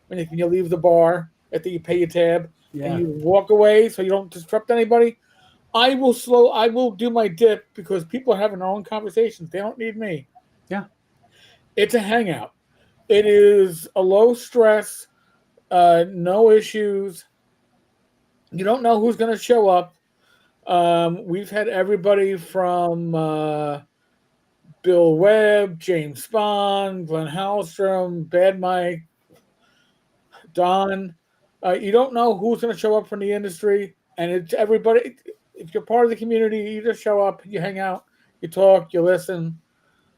when you leave the bar after you pay your tab and Yeah. you walk away so you don't disrupt anybody. I will do my dip because people are having their own conversations. They don't need me. Yeah. It's a hangout. It is a low stress, no issues. You don't know who's going to show up. We've had everybody from Bill Webb, James Spahn, Glenn Hallstrom, Bad Mike, Don. You don't know who's going to show up from the industry, and it's everybody. If you're part of the community, you just show up, you hang out, you talk, you listen.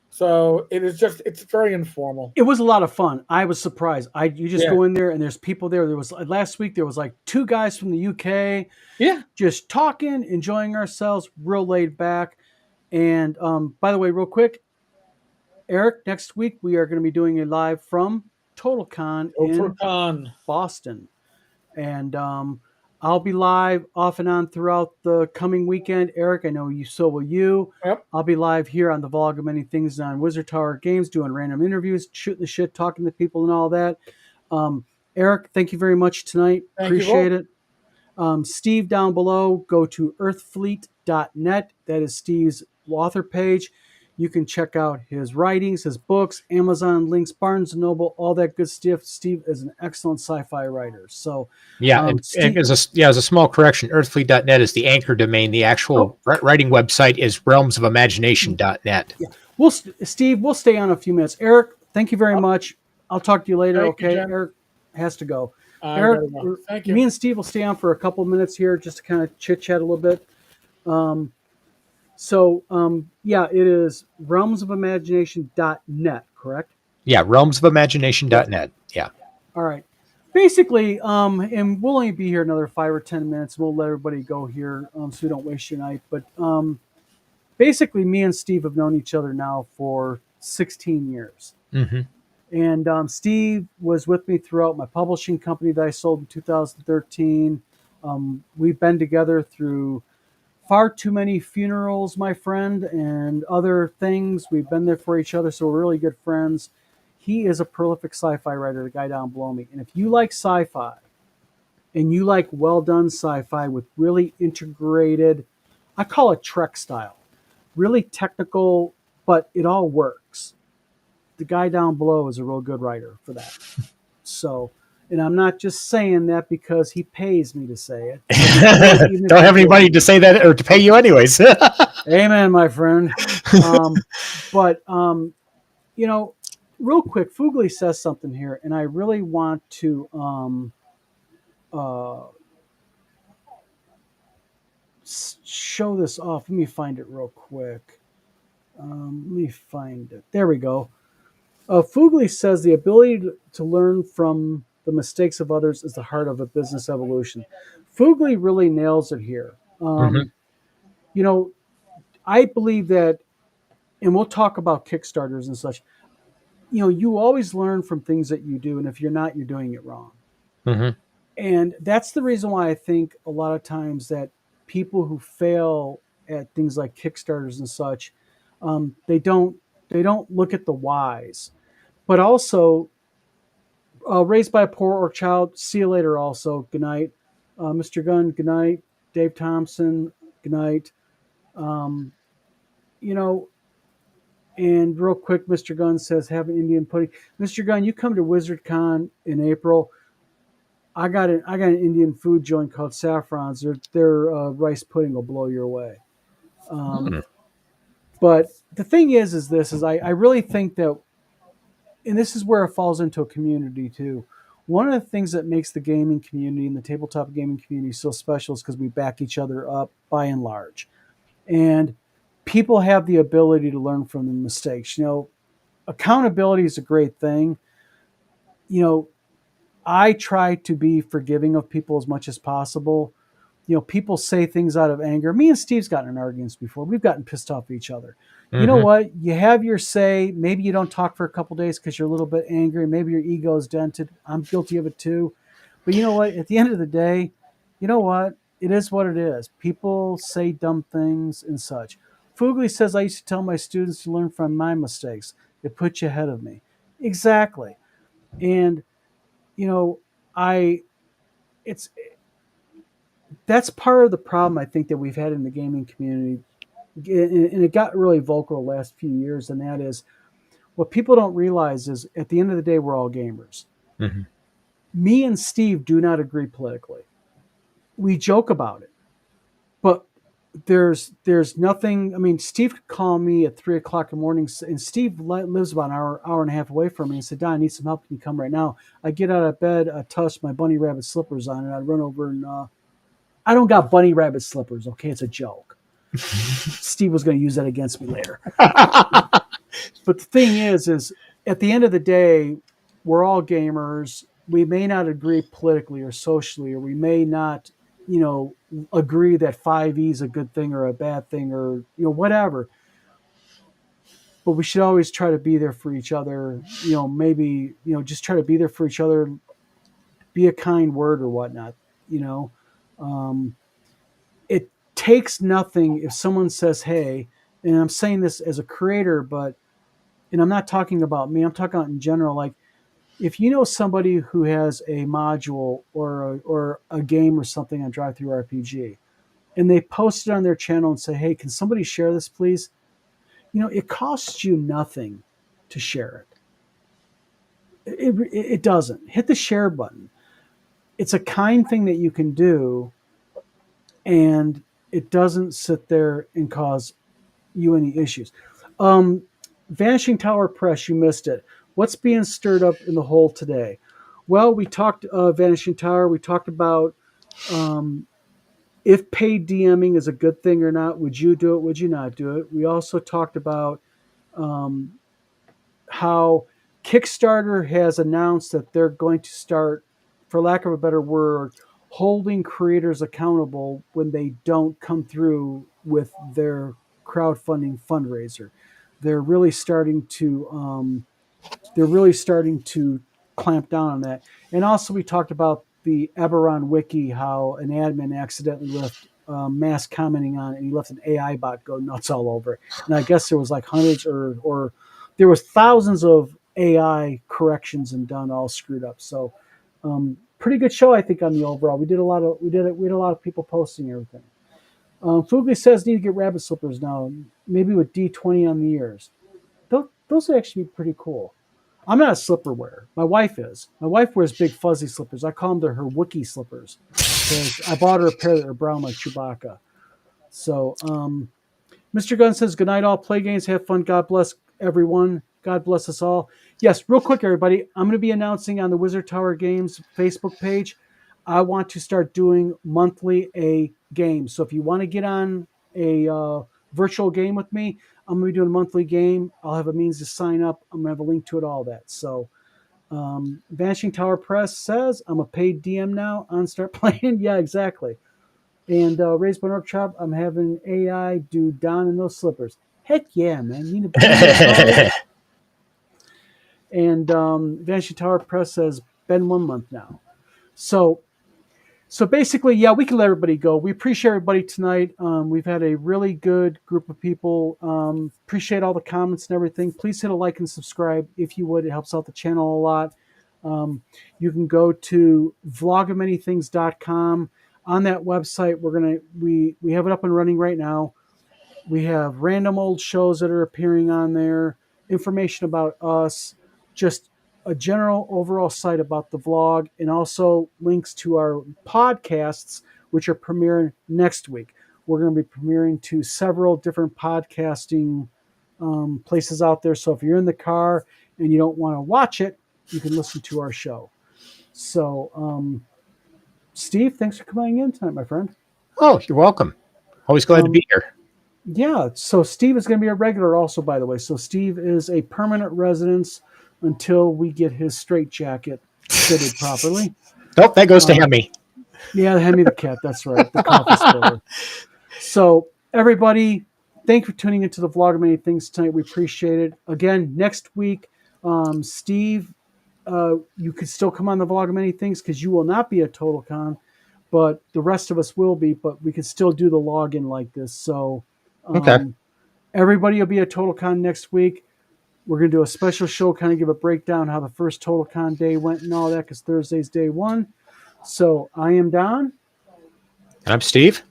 So it's very informal. It was a lot of fun. I was surprised. You just Yeah, go in there and there's people there. There was last week there was like two guys from the UK yeah. just talking, enjoying ourselves, real laid back. And by the way, real quick, Eric, next week we are going to be doing a live from TotalCon Go for in con. Boston. And I'll be live off and on throughout the coming weekend. Eric, I know you, so will you. Yep. I'll be live here on the vlog of many things on Wizard Tower Games, doing random interviews, shooting the shit, talking to people, and all that. Um, Eric, thank you very much tonight. Thank you Appreciate both. it. Steve down below, go to earthfleet.net. That is Steve's author page. You can check out his writings, his books, Amazon links, Barnes & Noble, all that good stuff. Steve is an excellent sci-fi writer. So, Yeah, and Steve, as a small correction, earthfleet.net is the anchor domain. The actual writing website is realmsofimagination.net. yeah, Steve, we'll stay on a few minutes. Eric, thank you very much. I'll talk to you later. Thank you, Okay, Jen. Eric has to go. I Eric, gotta go. Thank me you. and Steve will stay on for a couple of minutes here just to kind of chit chat a little bit. Yeah, it is realmsofimagination.net, correct? Yeah, realmsofimagination.net. Yeah. All right. Basically, and we'll only be here another 5 or 10 minutes. We'll let everybody go here so we don't waste your night. But basically, me and Steve have known each other now for 16 years. Mm-hmm. And Steve was with me throughout my publishing company that I sold in 2013. We've been together through far too many funerals, my friend, and other things. We've been there for each other, so we're really good friends. He is a prolific sci-fi writer, the guy down below me. And if you like sci-fi and you like well done sci-fi with really integrated, I call it Trek style, really technical, but it all works. The guy down below is a real good writer for that. So, and I'm not just saying that because he pays me to say it. Even if Don't he have anybody didn't. to say that or to pay you anyways. Amen, my friend. But you know, real quick, Fugly says something here, and I really want to uh, show this off. Let me find it real quick. Let me find it. There we go. Fugly says the ability to learn from the mistakes of others is the heart of a business evolution. Fugly really nails it here. Mhm. You know, I believe that, and we'll talk about Kickstarters and such. You know, you always learn from things that you do, and if you're not, you're doing it wrong. Mhm. And that's the reason why I think a lot of times that people who fail at things like Kickstarters and such, they don't look at the whys. But also, raised by a poor orc child. See you later. Also, good night, Mr. Gunn. Good night, Dave Thompson. Good night. Um, you know, and real quick, Mr. Gunn says, have an Indian pudding. Mr. Gunn, you come to WizardCon in April. I got an Indian food joint called Saffron's. Their rice pudding will blow your way. Um, but the thing is I really think that, and this is where it falls into a community too. One of the things that makes the gaming community and the tabletop gaming community so special is because we back each other up by and large, and people have the ability to learn from the mistakes. Accountability is a great thing. You know, I try to be forgiving of people as much as possible. People say things out of anger. Me and Steve's gotten in arguments before. We've gotten pissed off at each other. You know what? You have your say. Maybe you don't talk for a couple days because you're a little bit angry. Maybe your ego is dented. I'm guilty of it too. But you know what? At the end of the day, you know what? It is what it is. People say dumb things and such. Fugly says, I used to tell my students to learn from my mistakes. It puts you ahead of me. Exactly. And, you know, I, it's, that's part of the problem I think that we've had in the gaming community, and it got really vocal the last few years, and that is what people don't realize is at the end of the day, we're all gamers. Mm-hmm. Me and Steve do not agree politically. We joke about it, but there's nothing. I mean, Steve could call me at 3:00 in the morning, and Steve lives about an hour and a half away from me, and said, Don, I need some help. Can you come right now? I get out of bed, I toss my bunny rabbit slippers on, and I run over and I don't got bunny rabbit slippers. Okay, it's a joke. Steve was going to use that against me later. But the thing is at the end of the day, we're all gamers. We may not agree politically or socially, or we may not, agree that 5e is a good thing or a bad thing, or whatever. But we should always try to be there for each other. Maybe just try to be there for each other. Be a kind word or whatnot. It takes nothing if someone says, "Hey," and I'm saying this as a creator, and I'm not talking about me. I'm talking about in general. Like, if you know somebody who has a module or a game or something on Drive Through RPG, and they post it on their channel and say, "Hey, can somebody share this, please?" It costs you nothing to share it. It doesn't. Hit the share button. It's a kind thing that you can do, and it doesn't sit there and cause you any issues. Vanishing Tower Press, you missed it. What's being stirred up in the hole today? Well, we talked Vanishing Tower. We talked about if paid DMing is a good thing or not. Would you do it? Would you not do it? We also talked about how Kickstarter has announced that they're going to start, for lack of a better word, holding creators accountable when they don't come through with their crowdfunding fundraiser. They're really starting to clamp down on that. And also, we talked about the Eberron WIKI, how an admin accidentally left mass commenting on it, and he left an AI bot go nuts all over it. And I guess there was like hundreds or there was thousands of AI corrections and done all screwed up. So pretty good show, I think, on the overall. We had a lot of people posting everything. Fugly says need to get rabbit slippers now, maybe with D20 on the ears. Those would actually be pretty cool. I'm not a slipper wearer. My wife is. My wife wears big fuzzy slippers. I call them her Wookiee slippers because I bought her a pair that are brown like Chewbacca. So, Mr. Gunn says, good night, all. Play games, have fun. God bless everyone. God bless us all. Yes, real quick, everybody. I'm going to be announcing on the Wizard Tower Games Facebook page, I want to start doing monthly a game. So if you want to get on a virtual game with me, I'm going to be doing a monthly game. I'll have a means to sign up. I'm going to have a link to it, all that. So Vanishing Tower Press says, I'm a paid DM now on Start Playing. Yeah, exactly. And Raised by Orc Chop, I'm having AI do Don in those slippers. Heck yeah, man. You know, and Vanishing Tower Press says, been 1 month now. So So basically, yeah, we can let everybody go. We appreciate everybody tonight. We've had a really good group of people. Appreciate all the comments and everything. Please hit a like and subscribe if you would. It helps out the channel a lot. You can go to vlogofmanythings.com. On that website, we have it up and running right now. We have random old shows that are appearing on there, information about us, just a general overall site about the vlog, and also links to our podcasts, which are premiering next week. We're going to be premiering to several different podcasting places out there. So if you're in the car and you don't want to watch it, you can listen to our show. So, Steve, thanks for coming in tonight, my friend. Oh, you're welcome. Always glad to be here. Yeah, so Steve is going to be a regular also, by the way. So Steve is a permanent residence until we get his straitjacket fitted properly. Nope, that goes to Hemi. Yeah, Hemi the cat, that's right, the coffee spiller. So everybody, thank you for tuning into the Vlog of Many Things tonight. We appreciate it. Again, next week, Steve, you could still come on the Vlog of Many Things because you will not be a Total Con, but the rest of us will be, but we could still do the login like this. So Okay. everybody will be at Total Con next week. We're going to do a special show, kind of give a breakdown how the first Total Con day went and all that, because Thursday's day one. So I am Don. And I'm Steve.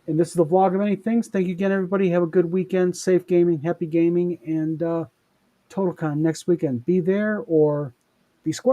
And this is the Vlog of Many Things. Thank you again, everybody. Have a good weekend. Safe gaming, happy gaming, and Total Con next weekend. Be there or be square.